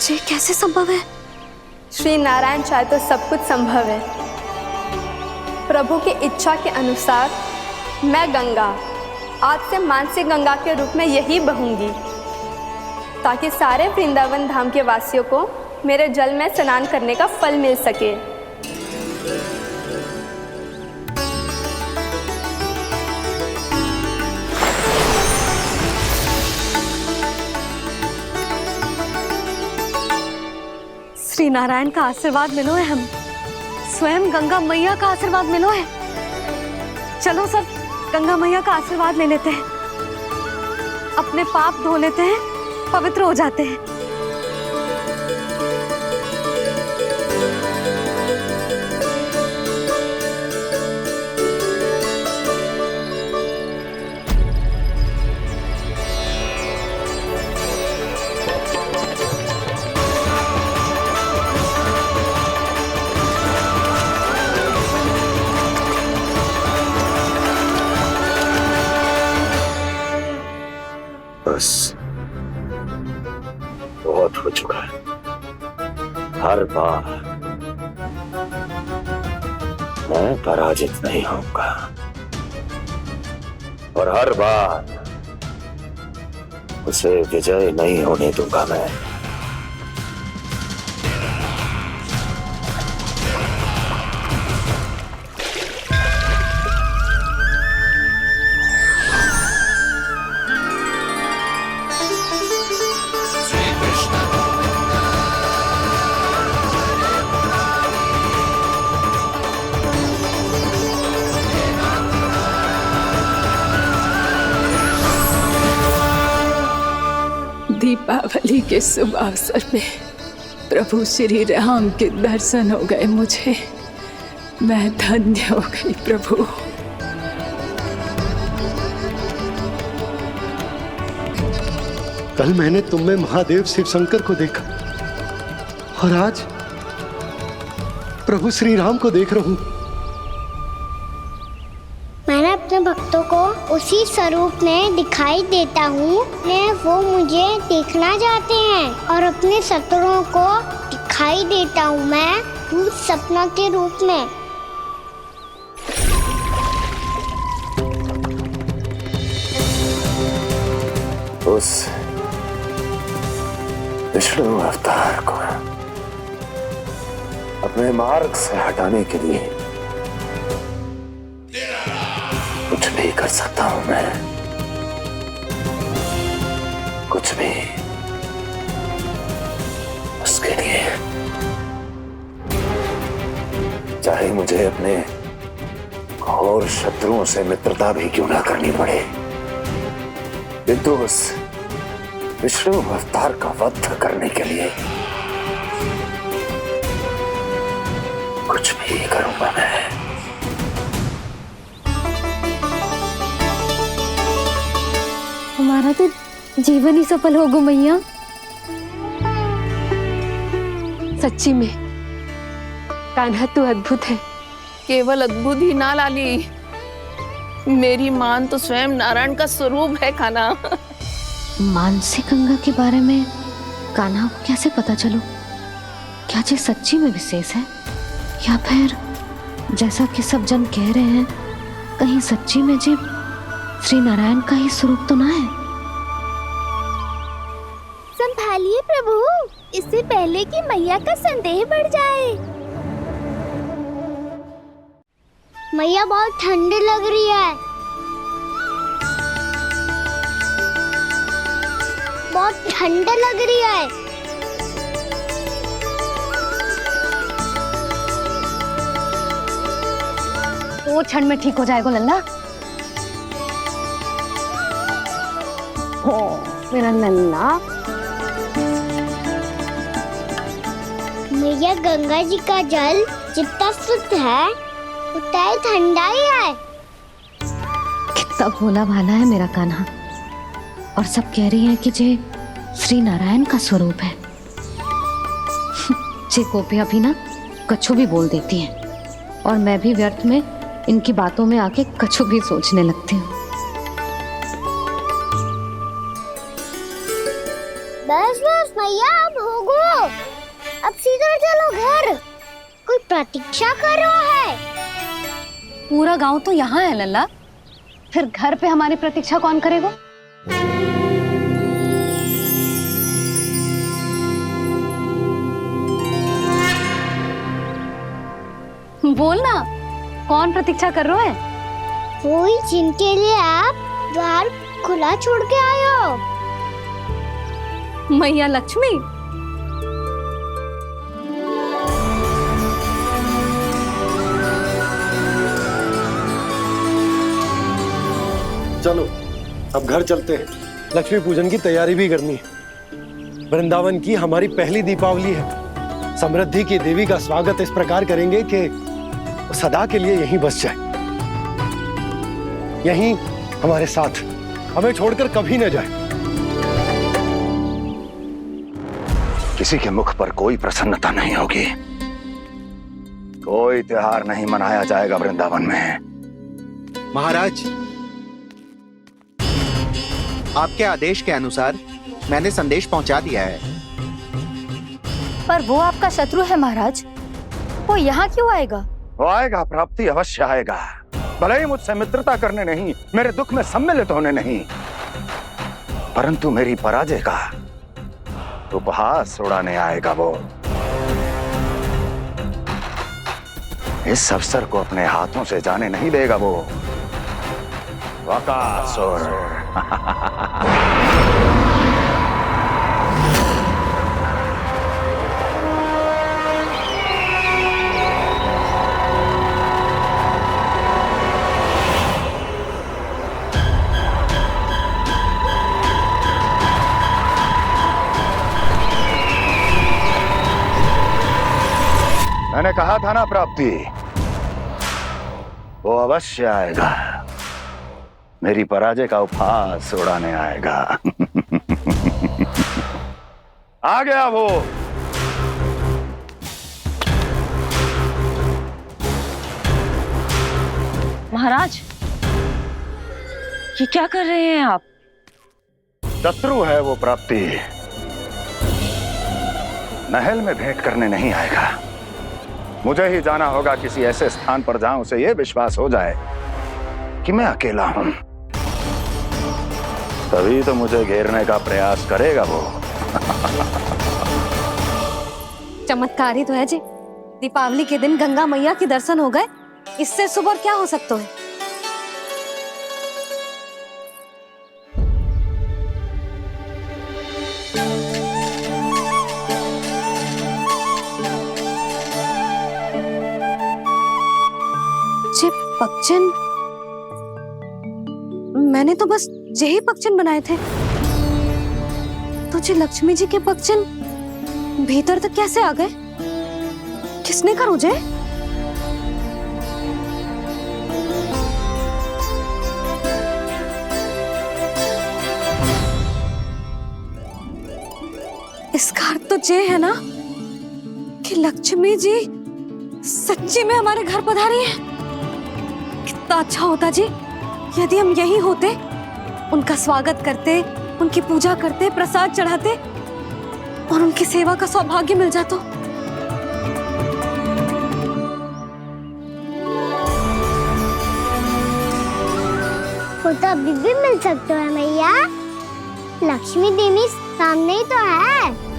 ये कैसे संभव है? श्री नारायण चाहे तो सब कुछ संभव है। प्रभु की इच्छा के अनुसार मैं गंगा आज से मानसी गंगा के रूप में यही बहूंगी, ताकि सारे वृंदावन धाम के वासियों को मेरे जल में स्नान करने का फल मिल सके। श्री नारायण का आशीर्वाद मिलो है, हम स्वयं गंगा मैया का आशीर्वाद मिलो है। चलो सब गंगा मैया का आशीर्वाद ले लेते हैं, अपने पाप धो लेते हैं, पवित्र हो जाते हैं। बस बहुत हो चुका है। हर बार मैं पराजित नहीं होऊंगा और हर बार उसे विजय नहीं होने दूंगा मैं। दीपावली के शुभ अवसर पे प्रभु श्री राम के दर्शन हो गए मुझे। मैं धन्य हो गई प्रभु। कल मैंने तुम में महादेव शिव शंकर को देखा और आज प्रभु श्री राम को देख रहा हूं। मैंने अपने भक्तों को उसी स्वरूप में दिखाई देता हूँ, वो मुझे देखना चाहते हैं और अपने शत्रुओं को दिखाई देता हूँ मैं भूत सपना के रूप में। उस विष्णु अवतार को अपने मार्ग से हटाने के लिए कुछ भी कर सकता हूं मैं, कुछ भी। उसके लिए चाहे मुझे अपने घोर शत्रुओं से मित्रता भी क्यों ना करनी पड़े, किंतु उस विष्णु अवतार का वध करने के लिए कुछ भी करूंगा मैं। हमारा तो जीवन ही सफल होगा मैया। सच्ची में कान्हा तू अद्भुत है। केवल अद्भुत ही ना लाली, मेरी मान तो स्वयं नारायण का स्वरूप है कान्हा। मानसी गंगा के बारे में कान्हा को कैसे पता चलो? क्या ये सच्ची में विशेष है, या फिर जैसा कि सब जन कह रहे हैं, कहीं सच्ची में जी श्री नारायण का ही स्वरूप तो ना है? संभालिए प्रभु, इससे पहले कि मैया का संदेह बढ़ जाए। मैया बहुत ठंडी लग रही है, बहुत ठंडा लग रही है। वो क्षण में ठीक हो जाएगा लल्ला। हो मेरा लल्ला। मैया गंगा जी का जल जितना शुद्ध है उतना ही ठंडा ही है। कितना भोला भाला है मेरा कान्हा, और सब कह रही हैं कि ये श्री नारायण का स्वरूप है। ये गोपियां भी ना कछु भी बोल देती हैं, और मैं भी व्यर्थ में इनकी बातों में आके कछु भी सोचने लगती हूँ। बस बस मैया, अब हो गो, अब सीधा चलो घर, कोई प्रतीक्षा कर रहा है। पूरा गांव तो यहाँ है लल्ला, फिर घर पे हमारी प्रतीक्षा कौन करेगा? बोल ना, कौन प्रतीक्षा कर रहे हैं? कोई जिनके लिए आप द्वार खुला छोड़ के आए हो। मैया लक्ष्मी। चलो अब घर चलते हैं, लक्ष्मी पूजन की तैयारी भी करनी है। वृंदावन की हमारी पहली दीपावली है। समृद्धि की देवी का स्वागत इस प्रकार करेंगे कि सदा के लिए यहीं बस जाए, यहीं हमारे साथ, हमें छोड़कर कभी न जाए। किसी के मुख पर कोई प्रसन्नता नहीं होगी, कोई त्योहार नहीं मनाया जाएगा वृंदावन में। महाराज, आपके आदेश के अनुसार मैंने संदेश पहुंचा दिया है। पर वो आपका शत्रु है महाराज, वो यहाँ क्यों आएगा? वो आएगा, प्राप्ति अवश्य आएगा। भले ही मुझसे मित्रता करने नहीं, मेरे दुख में सम्मिलित होने नहीं, परंतु मेरी पराजय का उपहास उड़ाने आएगा वो। इस अवसर को अपने हाथों से जाने नहीं देगा वो। वकासुर। मैंने कहा था ना प्राप्ति, वो अवश्य आएगा, मेरी पराजय का उपहास उड़ाने आएगा। आ गया वो। महाराज, ये क्या कर रहे हैं आप? शत्रु है वो प्राप्ति, महल में भेंट करने नहीं आएगा। मुझे ही जाना होगा किसी ऐसे स्थान पर जहां उसे यह विश्वास हो जाए कि मैं अकेला हूं, तभी तो मुझे घेरने का प्रयास करेगा वो। चमत्कारी तो है जी, दीपावली के दिन गंगा मैया के दर्शन हो गए, इससे सुपर क्या हो सकता है? पक्षन, मैंने तो बस यही पक्षन बनाए थे, तो जी लक्ष्मी जी के पक्षन भीतर तक कैसे आ गए? किसने कहा मुझे? इसका अर्थ तो ये है ना कि लक्ष्मी जी सच्ची में हमारे घर पधारी है। कितना अच्छा होता जी यदि हम यही होते, उनका स्वागत करते, उनकी पूजा करते, प्रसाद चढ़ाते और उनकी सेवा का सौभाग्य मिल जाता। वो तो अभी भी मिल सकते हैं मैया, लक्ष्मी देवी सामने ही तो है।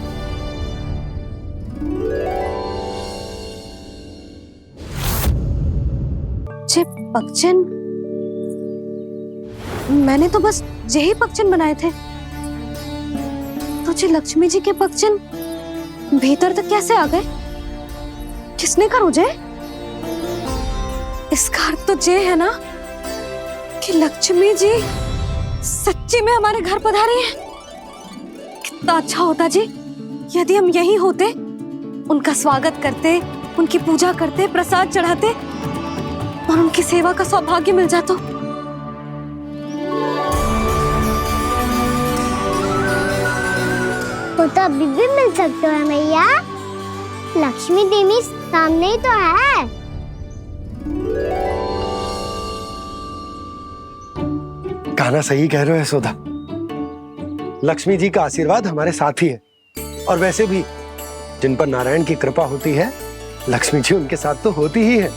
जे पक्षन, मैंने तो बस यही पक्षन बनाए थे, तो जे लक्ष्मी जी के पक्षन भीतर तक कैसे आ गए? किसने करो जे? इसका अर्थ तो जे है ना कि लक्ष्मी जी सच्ची में हमारे घर पधारी है। कितना अच्छा होता जी यदि हम यही होते, उनका स्वागत करते, उनकी पूजा करते, प्रसाद चढ़ाते और उनकी सेवा का सौभाग्य मिल जाता। वो तो अभी भी मिल सकते हैं मैया, लक्ष्मी देवी सामने ही तो है। कहना सही कह रहे हो यशोदा, लक्ष्मी जी का आशीर्वाद हमारे साथ ही है। और वैसे भी जिन पर नारायण की कृपा होती है, लक्ष्मी जी उनके साथ तो होती ही है।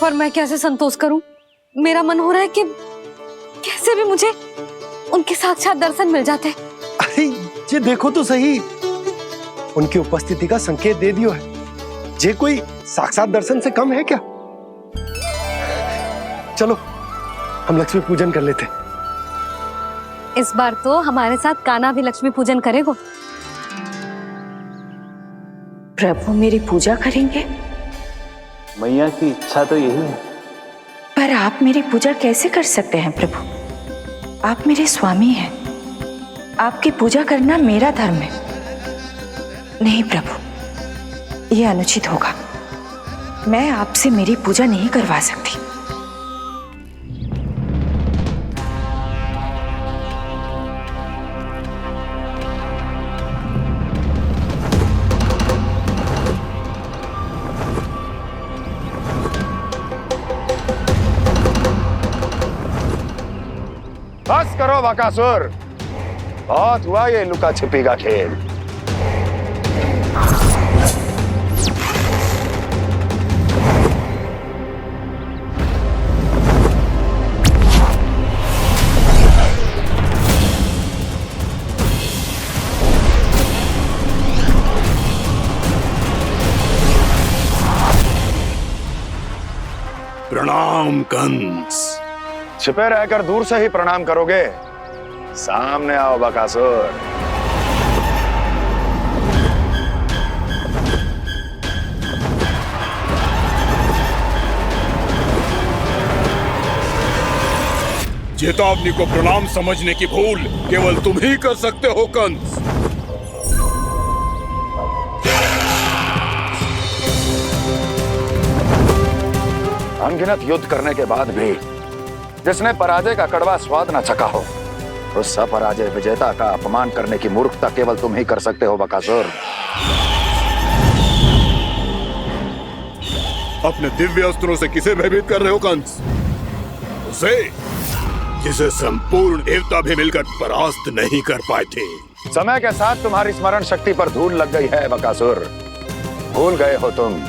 पर मैं कैसे संतोष करूं? मेरा मन हो रहा है कि कैसे भी मुझे उनके साक्षात दर्शन मिल जाते। अरे ये देखो तो सही, उनकी उपस्थिति का संकेत दे दियो है। ये कोई साक्षात दर्शन से कम है क्या? चलो हम लक्ष्मी पूजन कर लेते। इस बार तो हमारे साथ कान्हा भी लक्ष्मी पूजन करेगा। प्रभु मेरी पूजा करेंगे? मैया की इच्छा तो यही है। पर आप मेरी पूजा कैसे कर सकते हैं प्रभु? आप मेरे स्वामी हैं, आपकी पूजा करना मेरा धर्म है। नहीं प्रभु, यह अनुचित होगा। मैं आपसे मेरी पूजा नहीं करवा सकती। बस करो बकासुर, बहुत हुआ ये लुका छिपी का खेल। प्रणाम कंस। छिपे रहकर दूर से ही प्रणाम करोगे? सामने आओ बकासुर। चेतावनी को प्रणाम समझने की भूल केवल तुम ही कर सकते हो कंस। अनगिनत युद्ध करने के बाद भी जिसने पराजय का कड़वा स्वाद न चखा हो, उस अपराजय विजेता का अपमान करने की मूर्खता केवल तुम ही कर सकते हो बकासुर। अपने दिव्य अस्त्रों से किसे भयभीत कर रहे हो कंस? उसे जिसे संपूर्ण देवता भी मिलकर परास्त नहीं कर पाए थे। समय के साथ तुम्हारी स्मरण शक्ति पर धूल लग गई है बकासुर। भूल गए हो तुम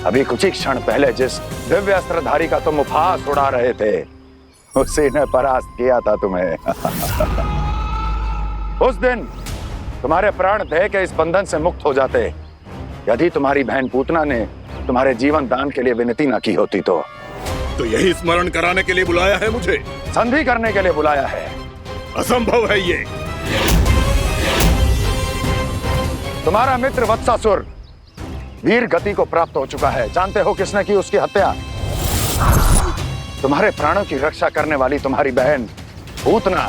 अभी कुछ ही क्षण पहले जिस दिव्य अस्त्रधारी का तुम उपहास उड़ा रहे थे, उसी ने परास्त किया था तुम्हें। उस दिन तुम्हारे प्राण देह के इस बंधन से मुक्त हो जाते यदि तुम्हारी बहन पूतना ने तुम्हारे जीवन दान के लिए विनती न की होती। तो यही स्मरण कराने के लिए बुलाया है मुझे? संधि करने के लिए बुलाया है। असंभव है ये। तुम्हारा मित्र वत्सासुर वीर गति को प्राप्त हो चुका है। जानते हो किसने की उसकी हत्या? तुम्हारे प्राणों की रक्षा करने वाली तुम्हारी बहन पूतना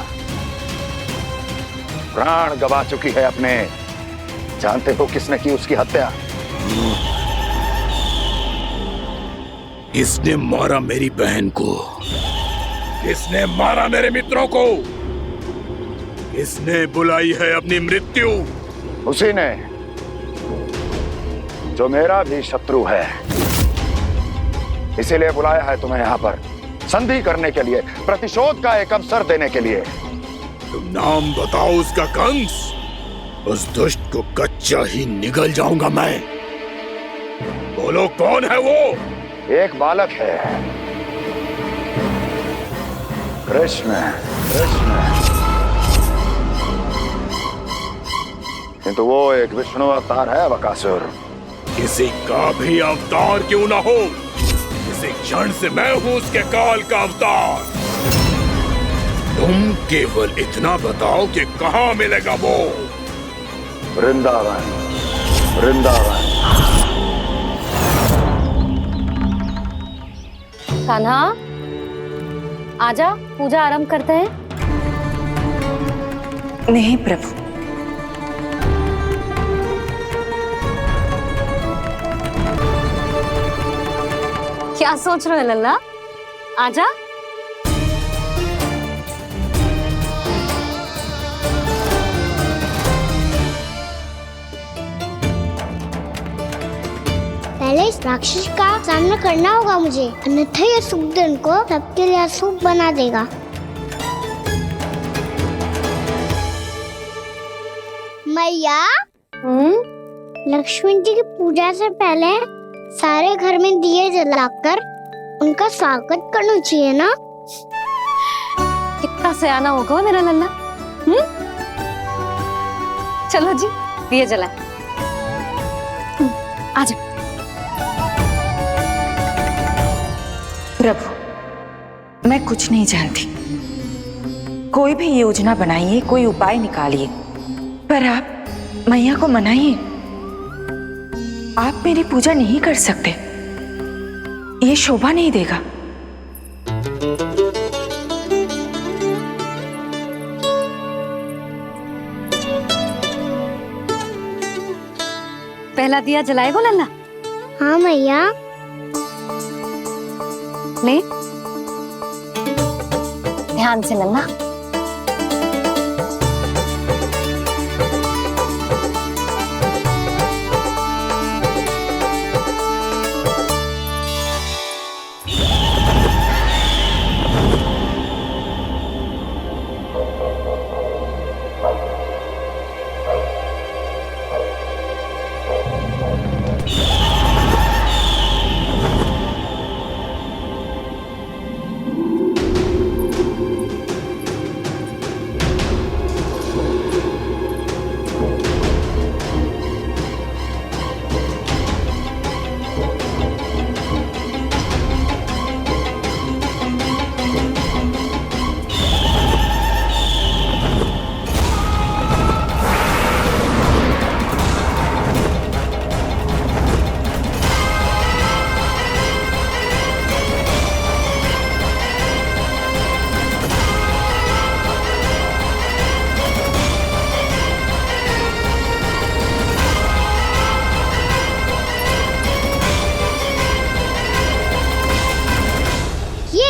प्राण गवा चुकी है अपने। जानते हो किसने की उसकी हत्या? किसने मारा मेरी बहन को? किसने मारा मेरे मित्रों को? किसने बुलाई है अपनी मृत्यु? उसी ने जो मेरा भी शत्रु है। इसीलिए बुलाया है तुम्हें यहाँ पर, संधि करने के लिए, प्रतिशोध का एक अवसर देने के लिए। तुम नाम बताओ उसका कंस, उस दुष्ट को कच्चा ही निगल जाऊंगा मैं। बोलो कौन है वो? एक बालक है, कृष्ण। किंतु वो एक विष्णु अवतार है बकासुर। किसी का भी अवतार क्यों ना हो, इसी क्षण से मैं हूं उसके काल का अवतार। तुम केवल इतना बताओ कि कहां मिलेगा वो? वृंदावन। कान्हा, आजा, पूजा आरंभ करते हैं। नहीं प्रभु, क्या सोच रहे हो लल्ला? आजा। पहले इस राक्षस का सामना करना होगा मुझे, अन्यथा ये शुभ दिन को सबके लिए अशुभ बना देगा। मैया, लक्ष्मी जी की पूजा से पहले सारे घर में दिए जलाकर उनका स्वागत करना चाहिए ना? कितना सयाना होगा मेरा लल्ला। चलो जी, दिए जलाए। आजा। प्रभु, मैं कुछ नहीं जानती। कोई भी योजना बनाइए, कोई उपाय निकालिए, पर आप मैया को मनाइए। आप मेरी पूजा नहीं कर सकते, ये शोभा नहीं देगा। पहला दिया जलाएगो लल्ला? हाँ मैया। ले, ध्यान से लल्ला।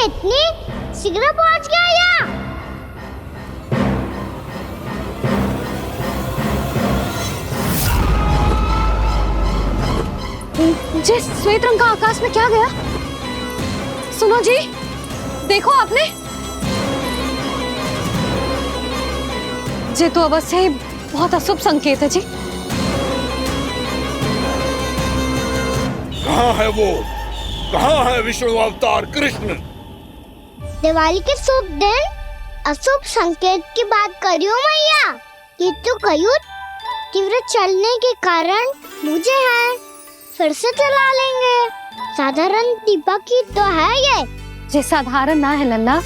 इतनी शीघ्र पहुंच गया यहाँ? जिस श्वेत रंग का आकाश में क्या गया? सुनो जी, देखो आपने, ये तो अवश्य ही बहुत अशुभ संकेत है जी। कहाँ है वो? कहाँ है विष्णु अवतार कृष्ण? दिवाली के शुभ दिन अशुभ संकेत की बात करियो मैया। ये तो कयूत तीव्र चलने के कारण मुझे है, फिर से चला लेंगे। साधारण दीपक ही तो है ये साधारण ना है लल्ला,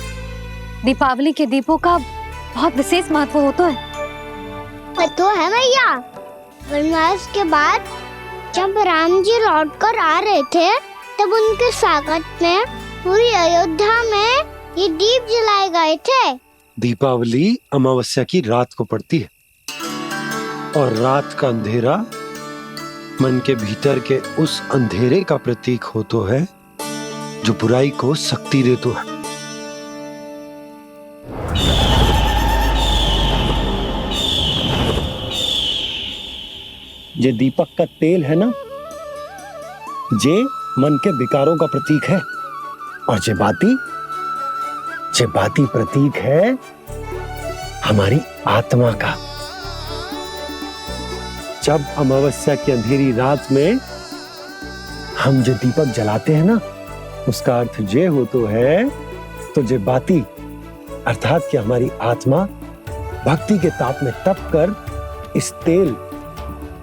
दीपावली के दीपों का बहुत विशेष महत्व होता है। तो है मैया, वनवास के बाद जब राम जी लौटकर आ रहे थे तब उनके स्वागत में पूरी अयोध्या में ये दीप जलाए गए थे। दीपावली अमावस्या की रात को पड़ती है और रात का अंधेरा मन के भीतर के उस अंधेरे का प्रतीक होतो है जो बुराई को शक्ति देतो है। ये दीपक का तेल है ना, जे मन के विकारों का प्रतीक है और जे बाती प्रतीक है हमारी आत्मा का। जब अमावस्या की अंधेरी रात में हम जो दीपक जलाते हैं ना, उसका अर्थ जे हो तो है, तो जे बाती अर्थात कि हमारी आत्मा भक्ति के ताप में तप कर इस तेल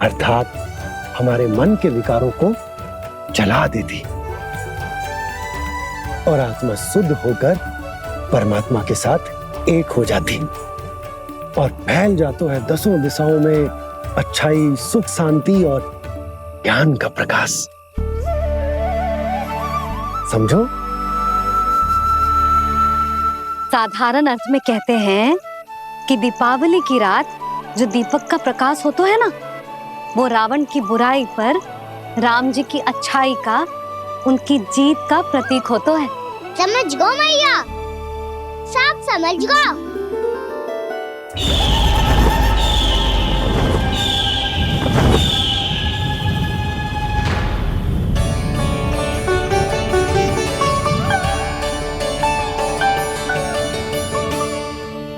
अर्थात हमारे मन के विकारों को जला देती और आत्मा शुद्ध होकर परमात्मा के साथ एक हो जाती और फैल जाता है दसों दिशाओं में अच्छाई, सुख, शांति और ज्ञान का प्रकाश। समझो? साधारण अर्थ में कहते हैं कि दीपावली की रात जो दीपक का प्रकाश होता है ना, वो रावण की बुराई पर राम जी की अच्छाई का, उनकी जीत का प्रतीक होता है। समझ गो मैया, सब समझ गो।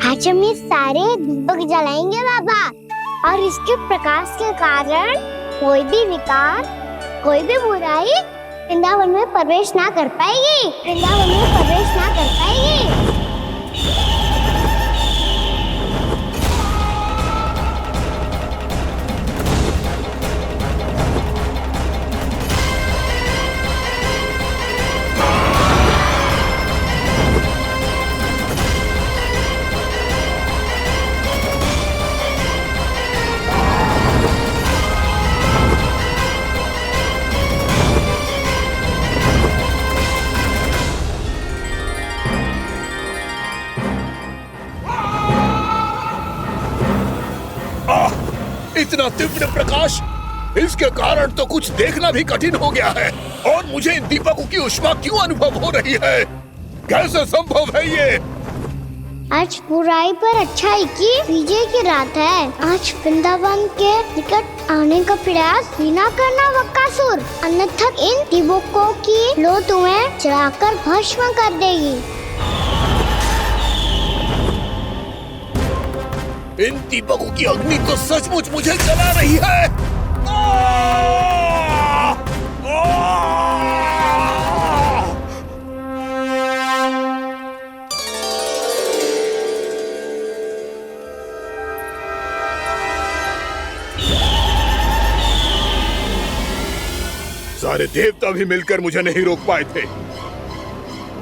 आज हम ये सारे दीपक जलाएंगे बाबा, और इसके प्रकाश के कारण कोई भी विकार, कोई भी बुराई वृंदावन में प्रवेश ना कर पाएगी, वृंदावन में प्रवेश ना कर पाएगी। इतना तीव्र प्रकाश, इसके कारण तो कुछ देखना भी कठिन हो गया है। और मुझे इन दीपकों की उष्मा क्यों अनुभव हो रही है? कैसे संभव है ये? आज बुराई पर अच्छाई की विजय की रात है। आज वृंदावन के निकट आने का प्रयास भी ना करना बकासुर, अन्यथा इन दीपकों की लो तुम्हें जलाकर भस्म कर देगी। इन दीपकों की अग्नि तो सचमुच मुझे जला रही है। सारे देवता भी मिलकर मुझे नहीं रोक पाए थे।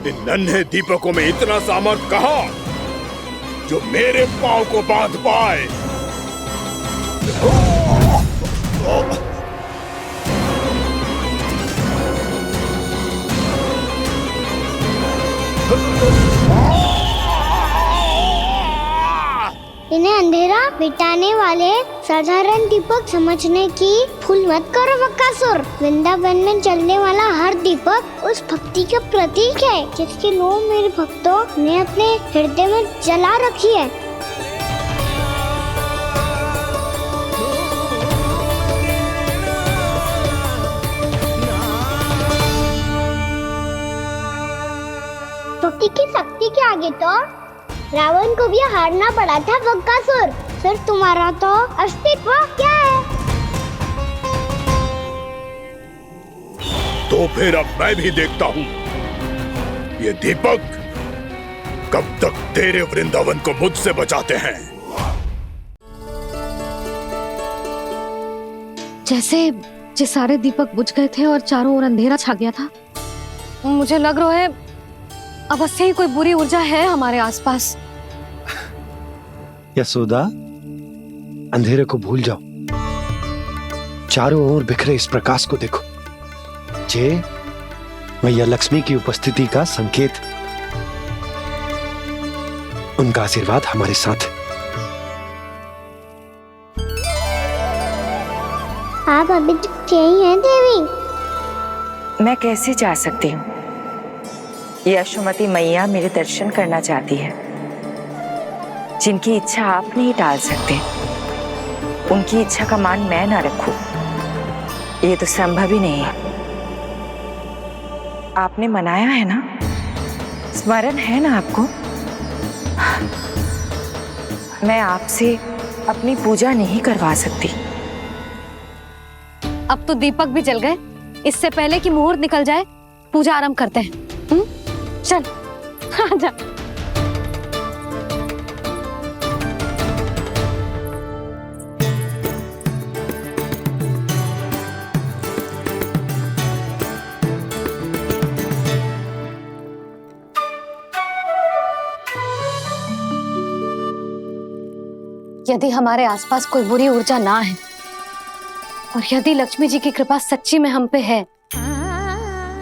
इन नन्हे दीपकों में इतना सामर्थ्य कहां जो मेरे पांव को बांध पाए। इन्हें अंधेरा मिटाने वाले साधारण दीपक समझने की भूल मत करो बकासुर। वृंदावन में जलने वाला हर दीपक उस भक्ति का प्रतीक है जिसकी लो मेरे भक्तों ने अपने हृदय में जला रखी है। स्तुति की शक्ति के आगे तो रावण को भी हारना पड़ा था बकासुर। फिर तुम्हारा तो अस्तित्व क्या है? तो फिर अब मैं भी देखता हूँ ये दीपक कब तक तेरे वृंदावन को मुझसे बचाते हैं। जैसे सारे दीपक बुझ गए थे और चारों ओर अंधेरा छा गया था, मुझे लग रहा है अवश्य ही कोई बुरी ऊर्जा है हमारे आसपास। यशोदा, अंधेरे को भूल जाओ, चारों ओर बिखरे इस प्रकाश को देखो। जे मैया लक्ष्मी की उपस्थिति का संकेत, उनका आशीर्वाद हमारे साथ है। आप अभी तक यही हैं देवी? मैं कैसे जा सकती हूँ? यशोमती मैया मेरे दर्शन करना चाहती है। जिनकी इच्छा आप नहीं टाल सकते, उनकी इच्छा का मान मैं ना रखूं, ये तो संभव ही नहीं है। आपने मनाया है ना, स्मरण है ना आपको? मैं आपसे अपनी पूजा नहीं करवा सकती। अब तो दीपक भी जल गए, इससे पहले कि मुहूर्त निकल जाए पूजा आरंभ करते हैं। चल आजा। यदि हमारे आसपास कोई बुरी ऊर्जा ना है और यदि लक्ष्मी जी की कृपा सच्ची में हम पे है,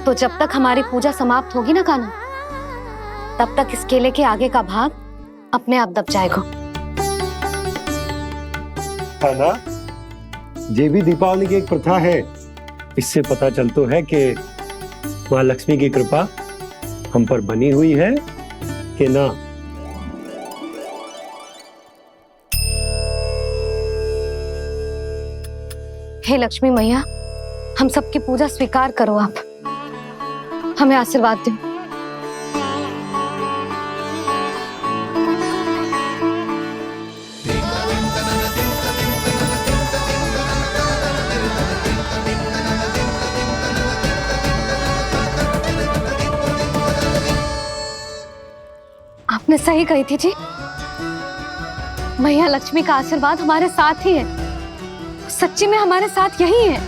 तो जब तक हमारी पूजा समाप्त होगी ना कान्हा, तब तक इस केले के आगे का भाग अपने आप दब जाएगा। है ना? ये भी दीपावली की एक प्रथा है। इससे पता चलता है कि माँ लक्ष्मी की कृपा हम पर बनी हुई है कि ना। हे लक्ष्मी मैया, हम सबकी पूजा स्वीकार करो, आप हमें आशीर्वाद दो। आपने सही कही थी जी, मैया लक्ष्मी का आशीर्वाद हमारे साथ ही है, सच्ची में हमारे साथ यही है।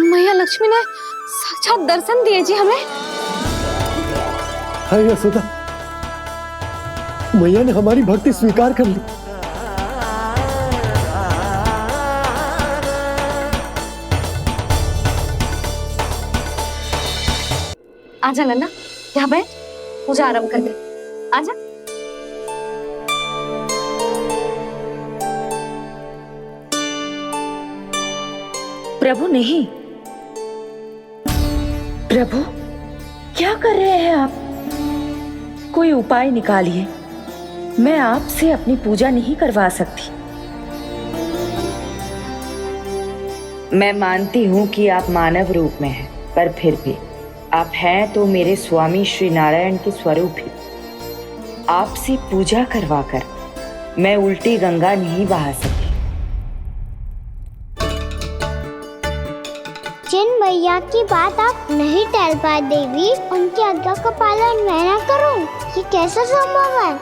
मैया लक्ष्मी ने साक्षात दर्शन दिए जी हमें। हाय यशोदा, मैया ने हमारी भक्ति स्वीकार कर ली। आजा नन्ना, यहाँ बैठ, पूजा आरंभ कर दे। आजा। प्रभु नहीं, प्रभु क्या कर रहे हैं आप? कोई उपाय निकालिए, मैं आपसे अपनी पूजा नहीं करवा सकती। मैं मानती हूँ कि आप मानव रूप में हैं, पर फिर भी आप हैं तो मेरे स्वामी श्री नारायण के स्वरूप ही। आपसे पूजा करवाकर मैं उल्टी गंगा नहीं बहा सकी। जिन भैया की बात आप नहीं टल पाए देवी, उनकी आज्ञा का पालन मैं ना करूं, ये कैसा संभव है?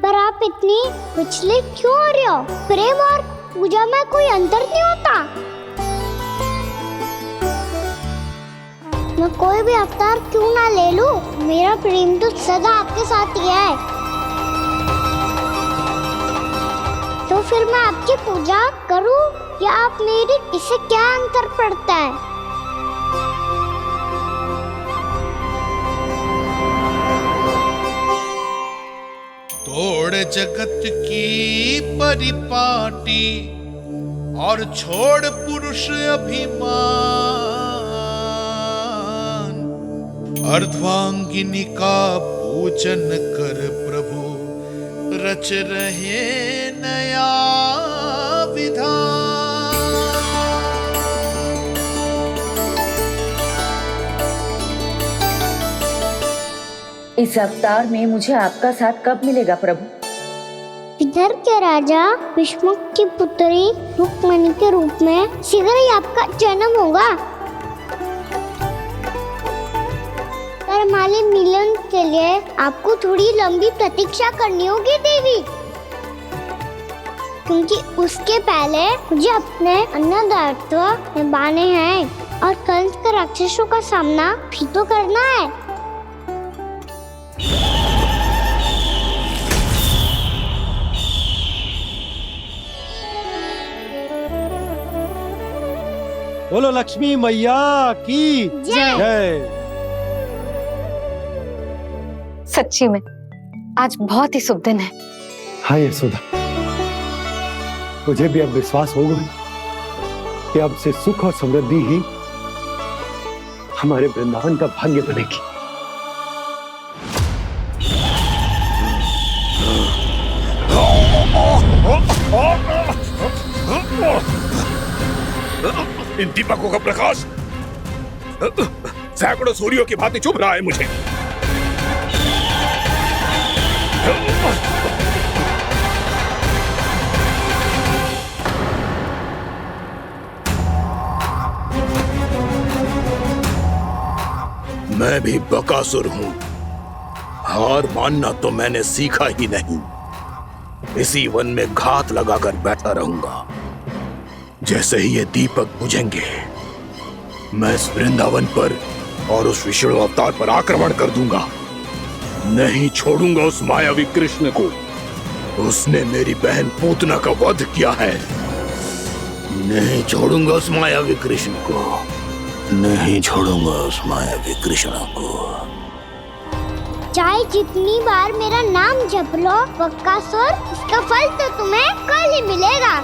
पर आप इतनी विचलित क्यों हो रहे हो? प्रेम और पूजा में कोई अंतर नहीं होता। मैं कोई भी अवतार क्यों ना ले लूं, मेरा प्रेम तो सदा आपके साथ ही है। तो फिर मैं आपकी पूजा करूं या आप मेरी, इससे क्या अंतर पड़ता है? तोड़ जगत की परिपाटी और छोड़ पुरुष अभिमान, अर्धांगिनी का पूजन कर प्रभु रच रहे नया विधान। इस अवतार में मुझे आपका साथ कब मिलेगा प्रभु? इधर के राजा विष्णुमुख की पुत्री रुक्मणी के रूप में शीघ्र ही आपका जन्म होगा। पर हमारे मिलन के लिए आपको थोड़ी लंबी प्रतीक्षा करनी होगी देवी, क्योंकि उसके पहले मुझे अपने अन्य दायित्व निभाने हैं और कंस के राक्षसों का सामना भी तो करना है। बोलो लक्ष्मी मैया की जय। जय। सच्ची में आज बहुत ही शुभ दिन है। हाँ यशोदा, मुझे भी अब विश्वास हो गया कि अब से सुख और समृद्धि ही हमारे वृंदावन का भाग्य बनेगी। इन दीपकों का प्रकाश सैकड़ों सूर्यों की भांति चुभ रहा है मुझे। मैं भी बकासुर हूं, हार मानना तो मैंने सीखा ही नहीं। इसी वन में घात लगाकर बैठा रहूंगा। जैसे ही ये दीपक बुझेंगे, मैं इस वृंदावन पर और उस विष्णु अवतार पर आक्रमण कर दूंगा। नहीं छोड़ूंगा उस मायावी कृष्ण को। उसने मेरी बहन पूतना का वध किया है। नहीं छोड़ूंगा उस मायावी कृष्ण को। नहीं छोड़ूंगा उस मायावी कृष्ण को। चाहे जितनी बार मेरा नाम जप लो बकासुर, इसका फल तो तुम्हें कल ही मिलेगा।